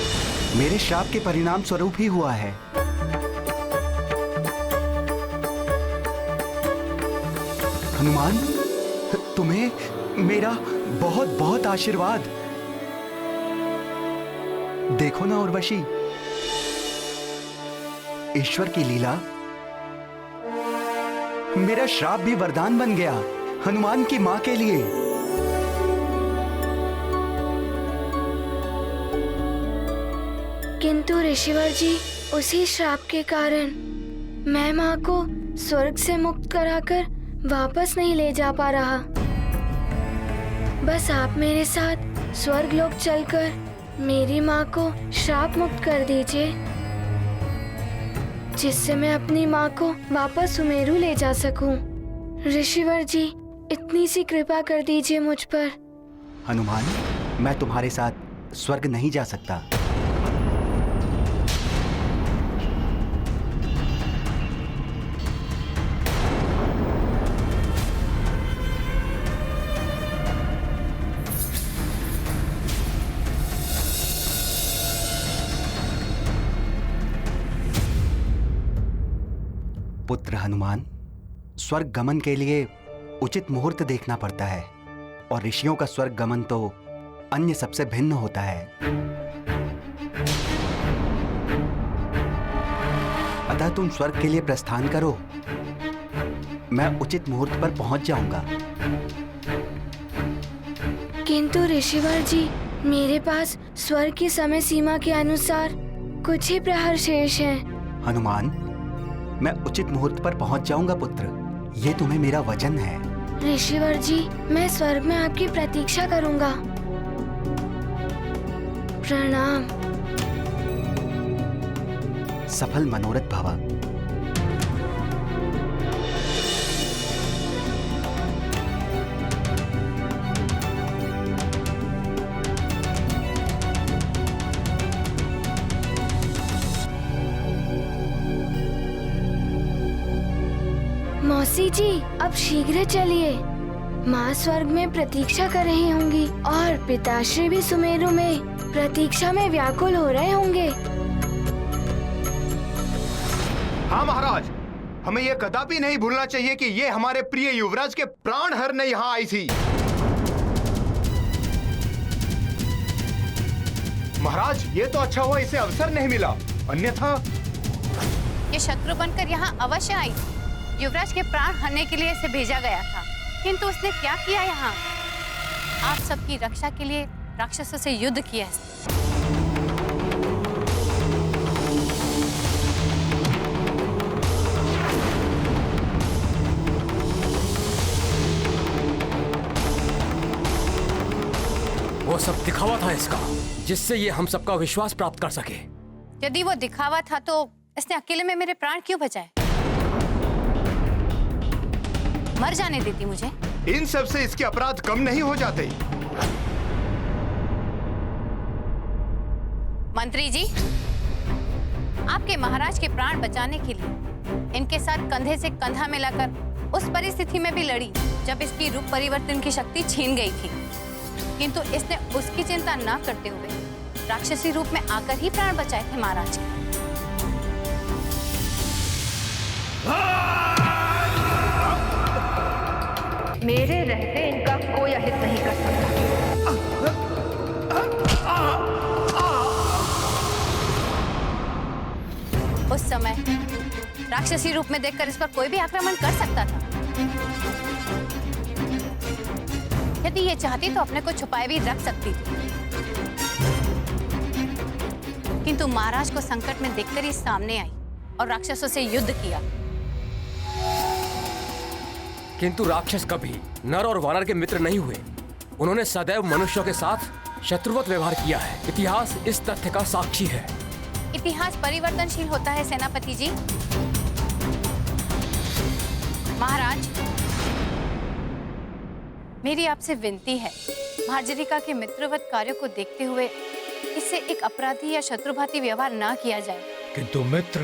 मेरे श्राप के परिणाम स्वरूप ही हुआ है। हनुमान, तुम्हें मेरा बहुत बहुत आशीर्वाद। देखो ना उर्वशी, ईश्वर की लीला, मेरा श्राप भी वरदान बन गया हनुमान की मां के लिए। किंतु ऋषिवर जी, उसी श्राप के कारण मैं मां को स्वर्ग से मुक्त कराकर वापस नहीं ले जा पा रहा। बस आप मेरे साथ स्वर्ग लोक चलकर मेरी माँ को श्राप मुक्त कर दीजिए, जिससे मैं अपनी माँ को वापस सुमेरु ले जा सकूं। ऋषिवर जी, इतनी सी कृपा कर दीजिए मुझ पर। हनुमान, मैं तुम्हारे साथ स्वर्ग नहीं जा सकता। पुत्र हनुमान, स्वर्ग गमन के लिए उचित मुहूर्त देखना पड़ता है और ऋषियों का स्वर्ग गमन तो अन्य सबसे भिन्न होता है। अतः तुम स्वर्ग के लिए प्रस्थान करो, मैं उचित मुहूर्त पर पहुंच जाऊंगा। किंतु ऋषिवर जी, मेरे पास स्वर्ग की समय सीमा के अनुसार कुछ ही प्रहर शेष हैं। हनुमान, मैं उचित मुहूर्त पर पहुंच जाऊंगा पुत्र, ये तुम्हें मेरा वचन है। ऋषिवर जी, मैं स्वर्ग में आपकी प्रतीक्षा करूंगा। प्रणाम। सफल मनोरथ भव। मौसी जी, अब शीघ्र चलिए। माँ स्वर्ग में प्रतीक्षा कर रही होंगी और पिताश्री भी सुमेरु में प्रतीक्षा में व्याकुल हो रहे होंगे। हाँ महाराज, हमें यह कदापि नहीं भूलना चाहिए कि ये हमारे प्रिय युवराज के प्राण हरने यहाँ आई थी। महाराज, ये तो अच्छा हुआ इसे अवसर नहीं मिला, अन्यथा ये शत्रु बनकर यहाँ अवश्य आई। युवराज के प्राण हरने के लिए इसे भेजा गया था, किंतु उसने क्या किया यहाँ? आप सबकी रक्षा के लिए राक्षसों से युद्ध किया। वो सब दिखावा था इसका, जिससे ये हम सबका विश्वास प्राप्त कर सके। यदि वो दिखावा था तो इसने अकेले में मेरे प्राण क्यों बचाए? मर जाने देती मुझे। इन सब से इसके अपराध कम नहीं हो जाते। मंत्री जी, आपके महाराज के प्राण बचाने के लिए इनके साथ कंधे से कंधा मिलाकर उस परिस्थिति में भी लड़ी जब इसकी रूप परिवर्तन की शक्ति छीन गई थी, किंतु इसने उसकी चिंता न करते हुए राक्षसी रूप में आकर ही प्राण बचाए थे महाराज के। मेरे रहते इनका कोई अहित नहीं कर सकता। उस समय राक्षसी रूप में देखकर इस पर कोई भी आक्रमण कर सकता था। यदि ये चाहती तो अपने को छुपाए भी रख सकती थी, किंतु महाराज को संकट में देखकर ही सामने आई और राक्षसों से युद्ध किया। किंतु राक्षस कभी नर और वानर के मित्र नहीं हुए। उन्होंने सदैव मनुष्यों के साथ शत्रुवत व्यवहार किया है। इतिहास इस तथ्य का साक्षी है। इतिहास परिवर्तनशील होता है सेनापति जी। महाराज, मेरी आपसे विनती है, भार्जरिका के मित्रवत कार्यों को देखते हुए इससे एक अपराधी या शत्रुभाती व्यवहार न किया जाए। किंतु मित्र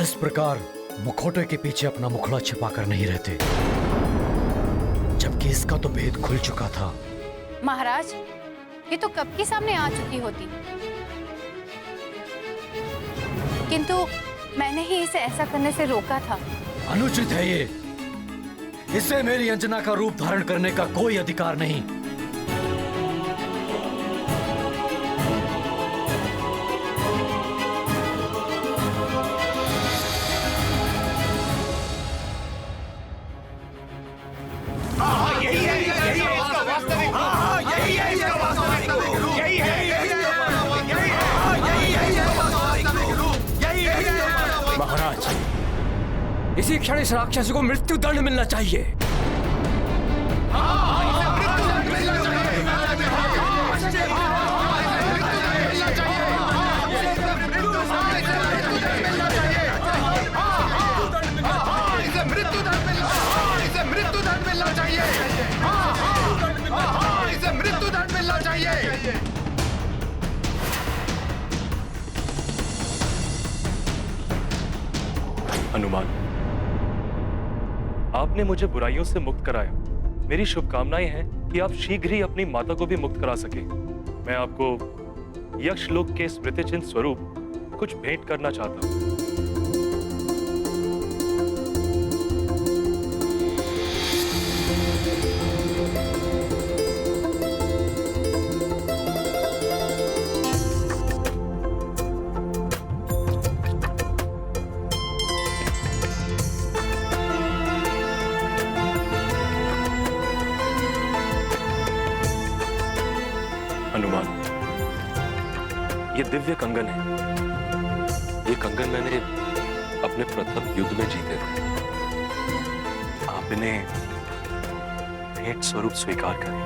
इस प्रकार मुखौटे के पीछे अपना मुखड़ा छिपाकर नहीं रहते, जबकि इसका तो भेद खुल चुका था। महाराज, ये तो कब की सामने आ चुकी होती, किंतु मैंने ही इसे ऐसा करने से रोका था। अनुचित है ये। इसे मेरी अंजना का रूप धारण करने का कोई अधिकार नहीं। महाराज, इसी क्षण इस राक्षस को मृत्यु दंड मिलना चाहिए। हनुमान, आपने मुझे बुराइयों से मुक्त कराया। मेरी शुभकामनाएं हैं कि आप शीघ्र ही अपनी माता को भी मुक्त करा सके। मैं आपको यक्षलोक के स्मृति चिन्ह स्वरूप कुछ भेंट करना चाहता हूं। हनुमान, ये दिव्य कंगन है। ये कंगन मैंने अपने प्रथम युद्ध में जीते थे। आप इन्हें भेंट स्वरूप स्वीकार करें।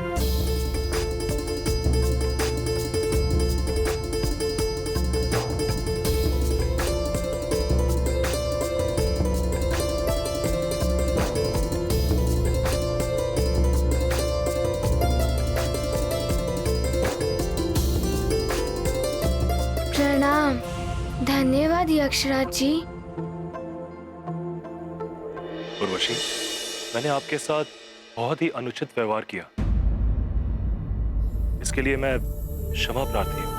प्रणाम। धन्यवाद यक्षराज जी। उर्वशी, मैंने आपके साथ बहुत ही अनुचित व्यवहार किया। इसके लिए मैं क्षमा प्रार्थी हूं।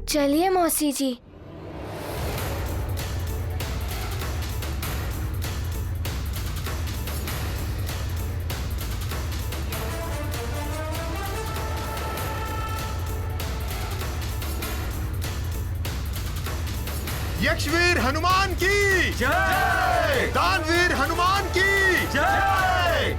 चलिए मौसी जी। यक्षवीर हनुमान की जय। दानवीर हनुमान की जय।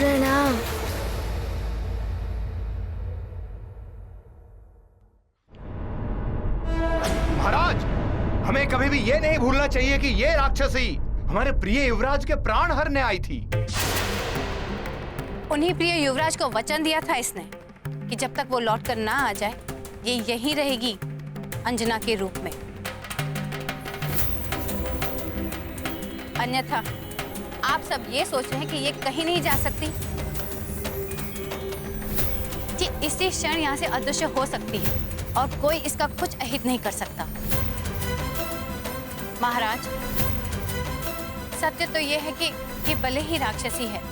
प्रणाम। महाराज, हमें कभी भी ये नहीं भूलना चाहिए कि ये राक्षसी हमारे प्रिय युवराज के प्राण हरने आई थी। उन्हीं प्रिय युवराज को वचन दिया था इसने कि जब तक वो लौट कर ना आ जाए ये यहीं रहेगी अंजना के रूप में। अन्यथा आप सब ये सोच रहे हैं कि ये कहीं नहीं जा सकती, कि इसी क्षण यहाँ से अदृश्य हो सकती है और कोई इसका कुछ अहित नहीं कर सकता। महाराज, सत्य तो ये है कि भले ही राक्षसी है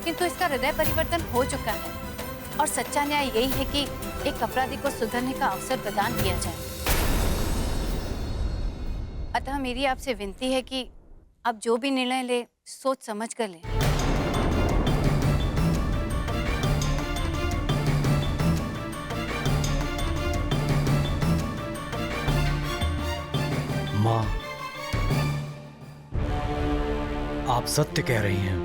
किंतु इसका हृदय परिवर्तन हो चुका है और सच्चा न्याय यही है कि एक अपराधी को सुधरने का अवसर प्रदान किया जाए। अतः मेरी आपसे विनती है कि आप जो भी निर्णय ले सोच समझ कर लें। माँ, आप सत्य कह रही हैं।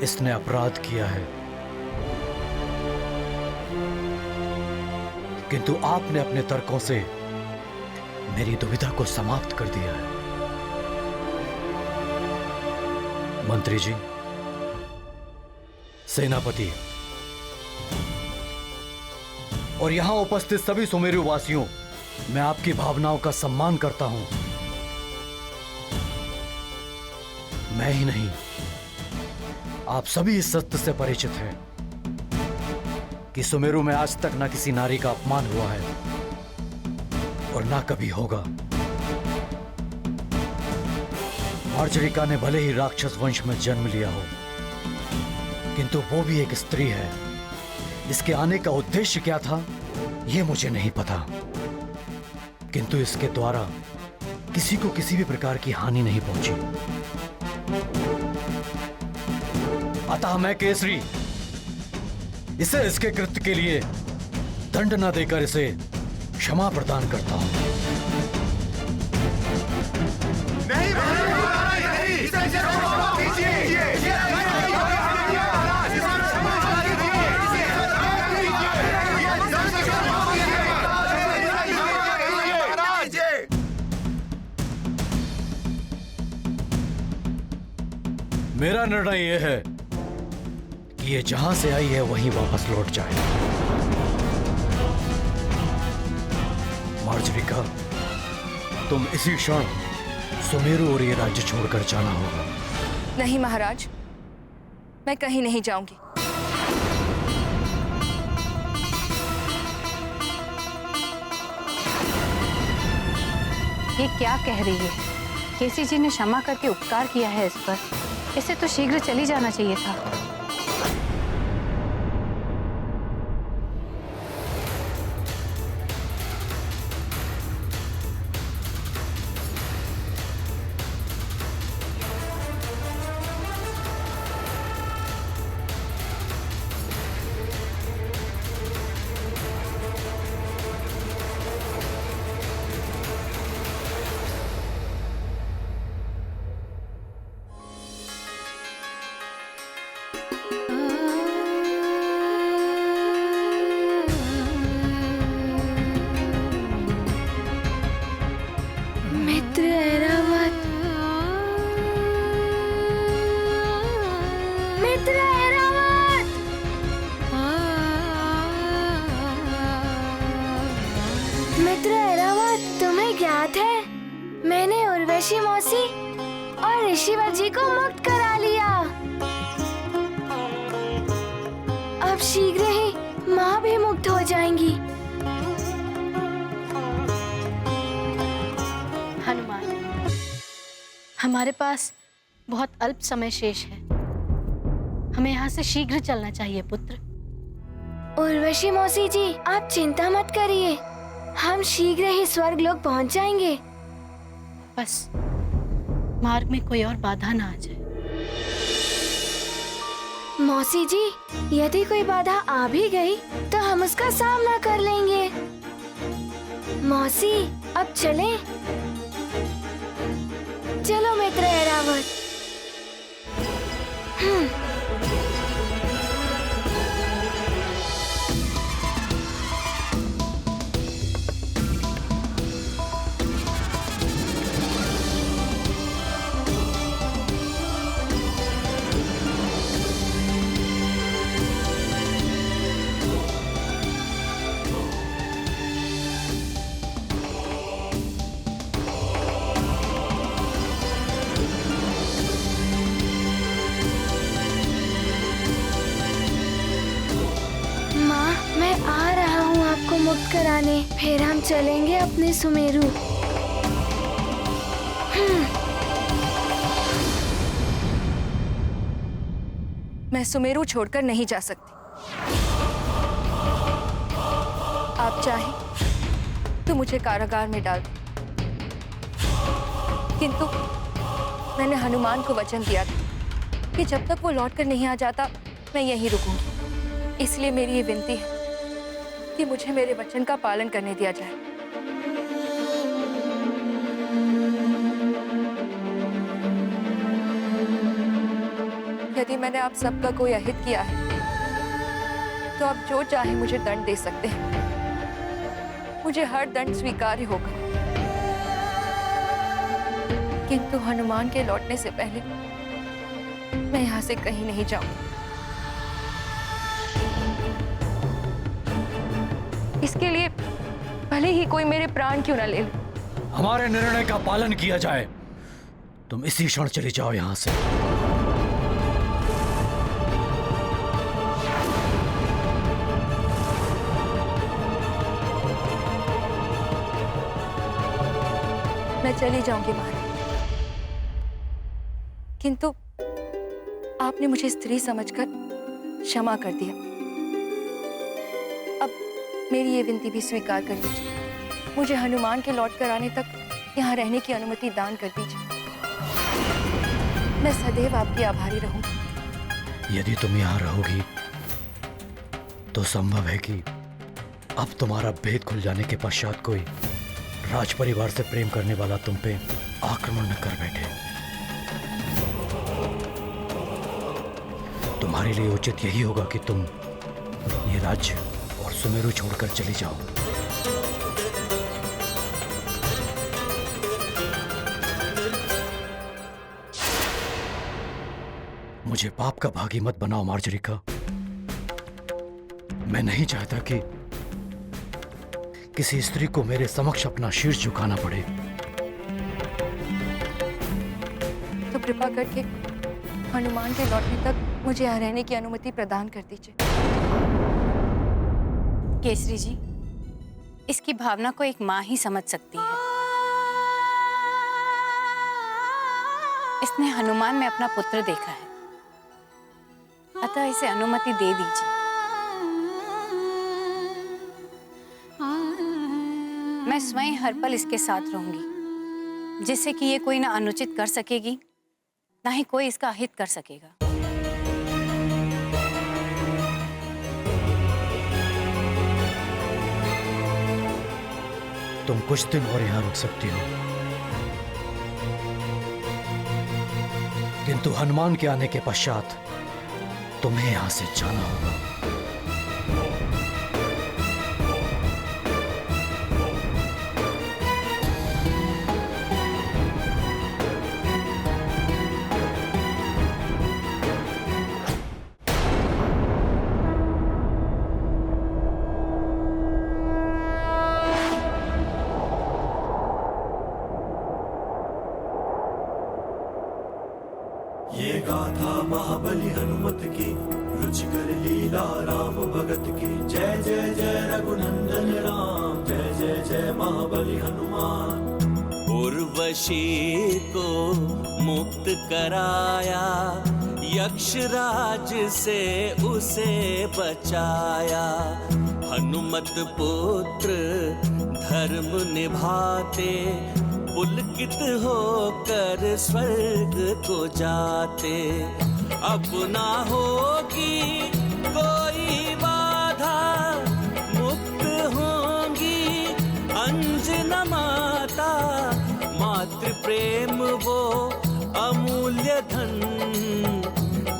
इसने अपराध किया है, किंतु आपने अपने तर्कों से मेरी दुविधा को समाप्त कर दिया है। मंत्री जी, सेनापति और यहां उपस्थित सभी सुमेरु वासियों, मैं आपकी भावनाओं का सम्मान करता हूं। मैं ही नहीं, आप सभी इस सत्य से परिचित हैं कि सुमेरु में आज तक ना किसी नारी का अपमान हुआ है और ना कभी होगा। मार्जरिका ने भले ही राक्षस वंश में जन्म लिया हो, किंतु वो भी एक स्त्री है। इसके आने का उद्देश्य क्या था ये मुझे नहीं पता, किंतु इसके द्वारा किसी को किसी भी प्रकार की हानि नहीं पहुंची। अतः मैं केसरी इसे इसके कृत्य के लिए दंड न देकर इसे क्षमा प्रदान करता हूं। नहीं महाराज, नहीं, इसे रोक दीजिए। मेरा निर्णय यह है कि ये जहां से आई है वहीं वापस लौट जाए। मार्जरिका, तुम इसी क्षण सुमेरु और ये राज्य छोड़कर जाना होगा। नहीं महाराज, मैं कहीं नहीं जाऊंगी। ये क्या कह रही है? केसी जी ने क्षमा करके उपकार किया है इस पर, इसे तो शीघ्र चली जाना चाहिए था। मित्र ऐरावत, मित्र ऐरावत, मित्र ऐरावत, तुम्हें ज्ञात है मैंने उर्वशी मौसी और ऋषिवर जी को मुक्त करा लिया। अब शीघ्र ही माँ भी मुक्त हो जाएंगी। हनुमान, हमारे पास बहुत अल्प समय शेष है, हमें यहाँ से शीघ्र चलना चाहिए पुत्र। उर्वशी मौसी जी, आप चिंता मत करिए, हम शीघ्र ही स्वर्ग लोक पहुँच जाएंगे। बस मार्ग में कोई और बाधा ना आ जाए। मौसी जी, यदि कोई बाधा आ भी गई तो हम उसका सामना कर लेंगे। मौसी, अब चलें? चलो मित्र ऐरावत। कराने। फिर हम चलेंगे अपने सुमेरु। मैं सुमेरु छोड़कर नहीं जा सकती। आप चाहें तो मुझे कारागार में डाल दो, किंतु मैंने हनुमान को वचन दिया था कि जब तक वो लौटकर नहीं आ जाता मैं यहीं रुकूंगी। इसलिए मेरी ये विनती है कि मुझे मेरे वचन का पालन करने दिया जाए। यदि मैंने आप सबका कोई अहित किया है तो आप जो चाहे मुझे दंड दे सकते हैं। मुझे हर दंड स्वीकार्य होगा, किंतु हनुमान के लौटने से पहले मैं यहाँ से कहीं नहीं जाऊंगी। इसके लिए भले ही कोई मेरे प्राण क्यों ना ले ले। हमारे निर्णय का पालन किया जाए। तुम इसी क्षण चले जाओ यहाँ से। मैं चली जाऊंगी महाराज, किंतु आपने मुझे स्त्री समझकर क्षमा कर दिया। अब मेरी ये विनती भी स्वीकार कर लीजिए। मुझे हनुमान के लौट कर आने तक यहाँ रहने की अनुमति दान कर दीजिए। मैं सदैव आपकी आभारी रहूंगी। यदि तुम यहाँ रहोगी तो संभव है कि अब तुम्हारा भेद खुल जाने के पश्चात कोई राज परिवार से प्रेम करने वाला तुम पे आक्रमण न कर बैठे। तुम्हारे लिए उचित यही होगा कि तुम ये राज्य और सुमेरु छोड़कर चली जाओ। मुझे पाप का भागी मत बनाओ मार्जरिका। मैं नहीं चाहता कि किसी स्त्री को मेरे समक्ष अपना शीर्ष झुकाना पड़े। तो कृपा करके हनुमान के लौटने तक मुझे यहाँ रहने की अनुमति प्रदान कर दीजिए। केसरी जी, इसकी भावना को एक माँ ही समझ सकती है। इसने हनुमान में अपना पुत्र देखा है, अतः इसे अनुमति दे दीजिए। मैं स्वयं हर पल इसके साथ रहूंगी, जिससे कि ये कोई ना अनुचित कर सकेगी, ना ही कोई इसका अहित कर सकेगा। तुम कुछ दिन और यहाँ रुक सकती हो, किंतु हनुमान के आने के पश्चात तुम्हें यहाँ से जाना होगा। ये गाथा महाबली हनुमत की, रुचिकर लीला राम भगत की। जय जय जय रघुनंदन राम, जय जय जय महाबली हनुमान। उर्वशी को मुक्त कराया, यक्षराज से उसे बचाया। हनुमत पुत्र धर्म निभाते, पुलकित होकर स्वर्ग को जाते। अब ना होगी कोई बाधा, मुक्त होंगी अंजना माता। मातृ प्रेम वो अमूल्य धन,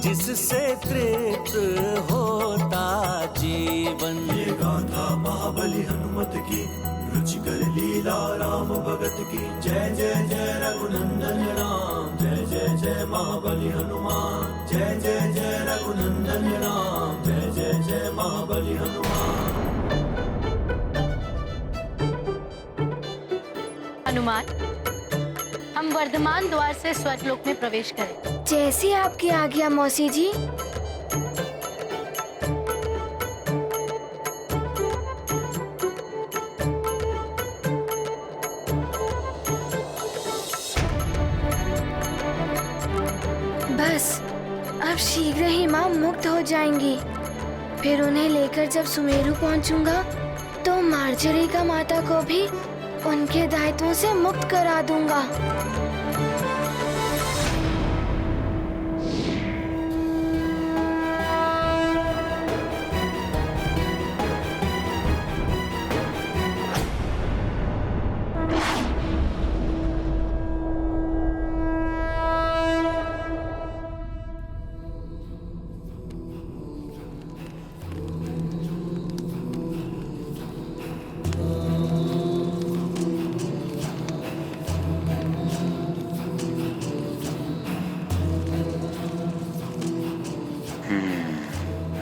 जिससे तृप्त होता जीवन। ये गाथा महाबली हनुमत की, रुचिकर लीला राम भगत की। जय जय जय रघुनंदन राम, जय जय जय महाबली हनुमान। जय जय जय रघुनंदन राम, जय जय जय महाबली हनुमान। हनुमान, हम वर्धमान द्वार से स्वर्गलोक में प्रवेश करें। जैसी आपकी आज्ञा मौसी जी। बस अब शीघ्र ही माँ मुक्त हो जाएंगी। फिर उन्हें लेकर जब सुमेरु पहुंचूंगा तो मार्जरी का माता को भी उनके दायित्वों से मुक्त करा दूंगा।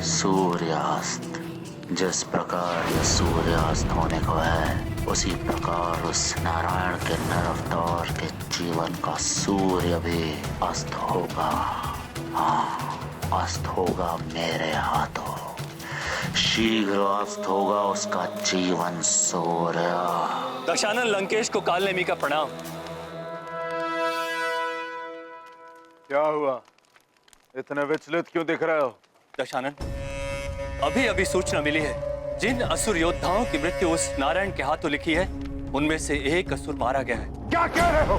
सूर्यास्त। जिस प्रकार यह सूर्यास्त होने को है, उसी प्रकार उस नारायण के नर अवतार के जीवन का सूर्य भी अस्त होगा। हाँ, अस्त होगा मेरे हाथों। शीघ्र अस्त होगा उसका जीवन सूर्य। दशानन लंकेश को कालनेमी का प्रणाम। क्या हुआ? इतने विचलित क्यों दिख रहे हो? दशानन, अभी अभी सूचना मिली है, जिन असुर योद्धाओं की मृत्यु उस नारायण के हाथों लिखी है, उनमें से एक असुर मारा गया है। क्या कह रहे हो?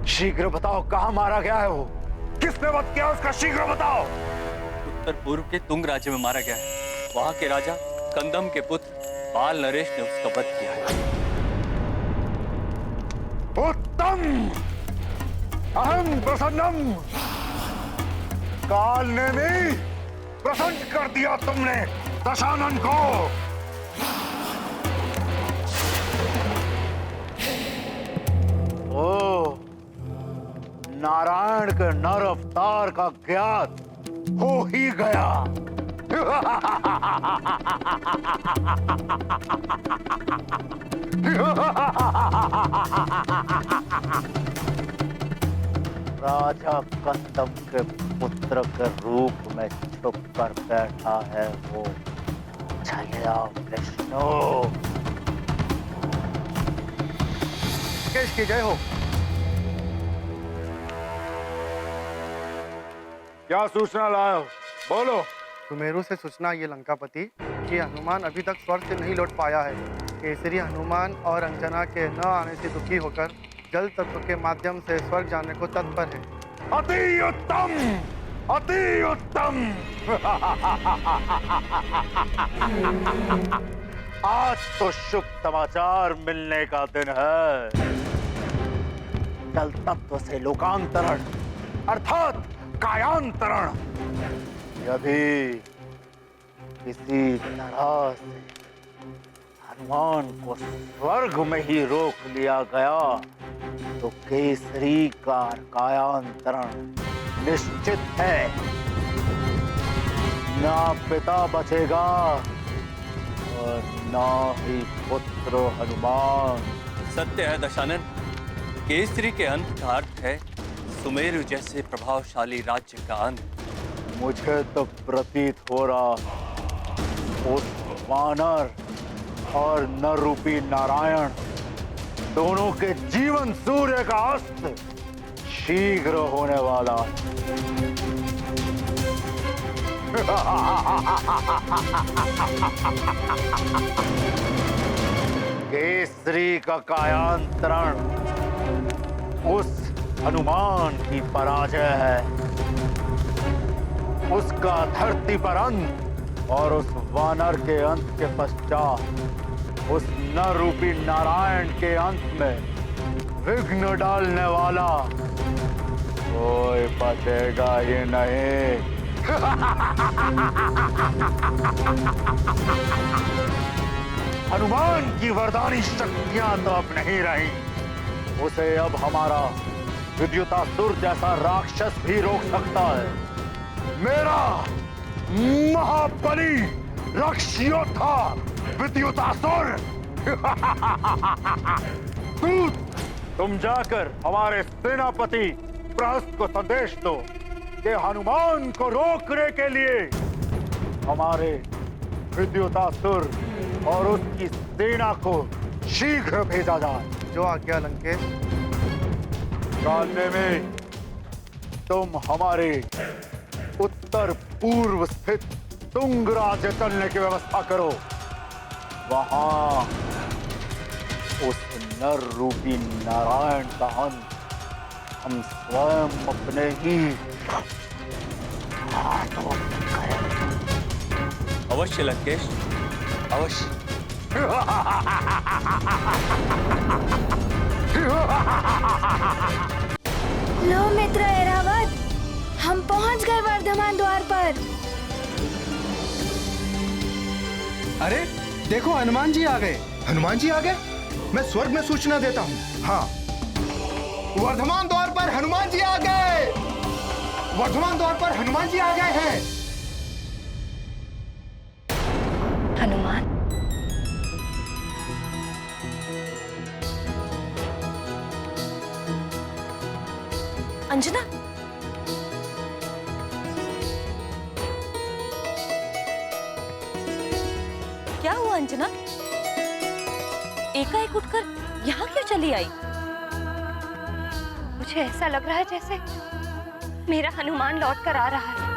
शीघ्र बताओ, कहाँ मारा गया है वो? किसने वध किया उसका? शीघ्र बताओ। उत्तर पूर्व के तुंग राज्य में मारा गया है। वहां के राजा कंदम के पुत्र बाल नरेश ने उसका वध किया है। उत्तम, अहम प्रसन्नम। काल ने भी प्रसन्न कर दिया तुमने दशानन को। ओ, नारायण के नर अवतार का ज्ञात हो ही गया। राजा कंदम के पुत्र के रूप में छुप कर बैठा है वो छलिया विष्णु। लंकेश की जय हो। क्या सूचना लाए हो? बोलो। सुमेरु से सूचना ये लंकापति कि हनुमान अभी तक स्वर्ग से नहीं लौट पाया है। केसरी हनुमान और अंजना के न आने से दुखी होकर जल तत्व के माध्यम से स्वर्ग जाने को तत्पर है। अति उत्तम, अति उत्तम। आज तो शुभ समाचार मिलने का दिन है। जल तत्व से लोकांतरण अर्थात कायांतरण यदि किसी तरह से हनुमान को स्वर्ग में ही रोक लिया गया तो केसरी का कायांतरण निश्चित है। ना पिता बचेगा और ना ही पुत्र हनुमान। सत्य है दशानन, केसरी के अंत का अर्थ है सुमेरु जैसे प्रभावशाली राज्य का अंत। मुझे तो प्रतीत हो रहा उस वानर और नर रूपी नारायण दोनों के जीवन सूर्य का अस्त शीघ्र होने वाला। केसरी का कायांतरण उस हनुमान की पराजय है। उसका धरती पर अंत और उस वानर के अंत के पश्चात उस नर रूपी नारायण के अंत में विघ्न डालने वाला कोई बचेगा ही नहीं। हनुमान की वरदानी शक्तियां तो अब नहीं रही। उसे अब हमारा विद्युतासुर जैसा राक्षस भी रोक सकता है। मेरा महाबली राक्षयोद्धा विद्युतासुर। तुम जाकर हमारे सेनापति प्रहस्त को संदेश दो कि हनुमान को रोकने के लिए हमारे विद्युतासुर और उसकी सेना को शीघ्र भेजा जाए। जो आज्ञा लंकेश। कालने में तुम हमारे उत्तर पूर्व स्थित तुंग राज्य चलने की व्यवस्था करो। वहां उस नर रूपी नारायण का अंत हम स्वयं अपने ही हाथों से करेंगे। अवश्य लंकेश, अवश्य। लो मित्र ऐरावत, हम पहुंच गए वर्धमान द्वार पर। अरे देखो, हनुमान जी आ गए। हनुमान जी आ गए? मैं स्वर्ग में सूचना देता हूँ। हाँ, वर्धमान द्वार पर हनुमान जी आ गए। वर्धमान द्वार पर हनुमान जी आ गए हैं। हनुमान, अंजना, क्या हुआ अंजना? एकाएक उठकर यहाँ क्यों चली आई? मुझे ऐसा लग रहा है जैसे मेरा हनुमान लौट कर आ रहा है।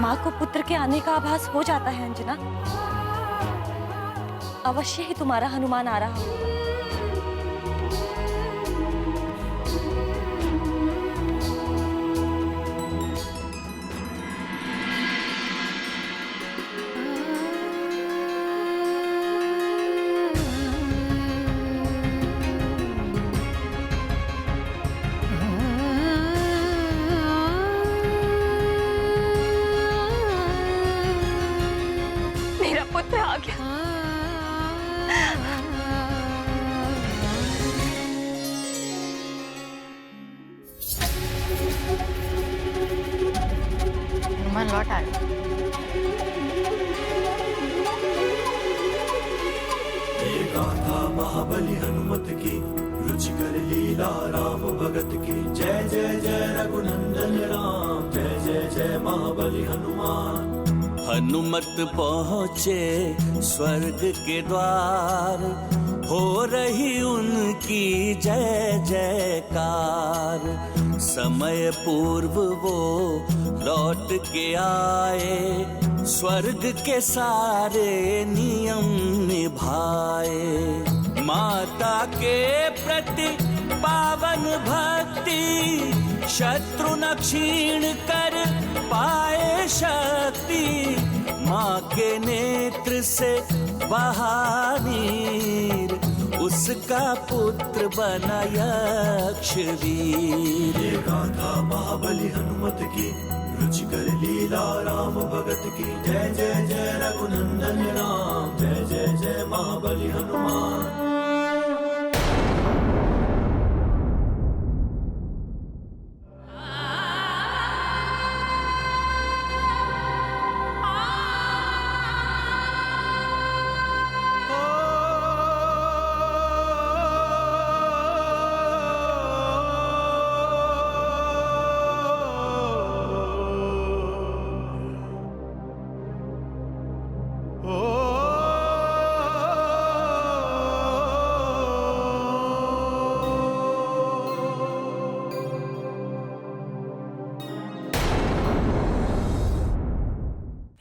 माँ को पुत्र के आने का आभास हो जाता है अंजना। अवश्य ही तुम्हारा हनुमान आ रहा हो। मेरा पुत्र आ गया। हनुमान लौट आए। ये गाथा महाबली हनुमत की, रुचिकर लीला राम भगत की। जय जय जय रघुनंदन राम, जय जय जय महाबली हनुमान। हनुमत पहुँचे स्वर्ग के द्वार, हो रही उनकी जय जयकार। समय पूर्व वो लौट के आए, स्वर्ग के सारे नियम निभाए। माता के प्रति पावन भक्ति, शत्रु न क्षीण कर पाए शक्ति। माँ के नेत्र से बहा नीर, उसका पुत्र बना यक्षवीर। ये गाथा महाबली हनुमत की, रुचिकर लीला राम भगत की। जय जय जय रघुनंदन राम, जय जय जय महाबली हनुमान।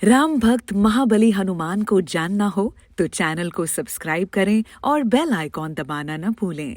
राम भक्त महाबली हनुमान को जानना हो तो चैनल को सब्सक्राइब करें और बेल आइकॉन दबाना न भूलें।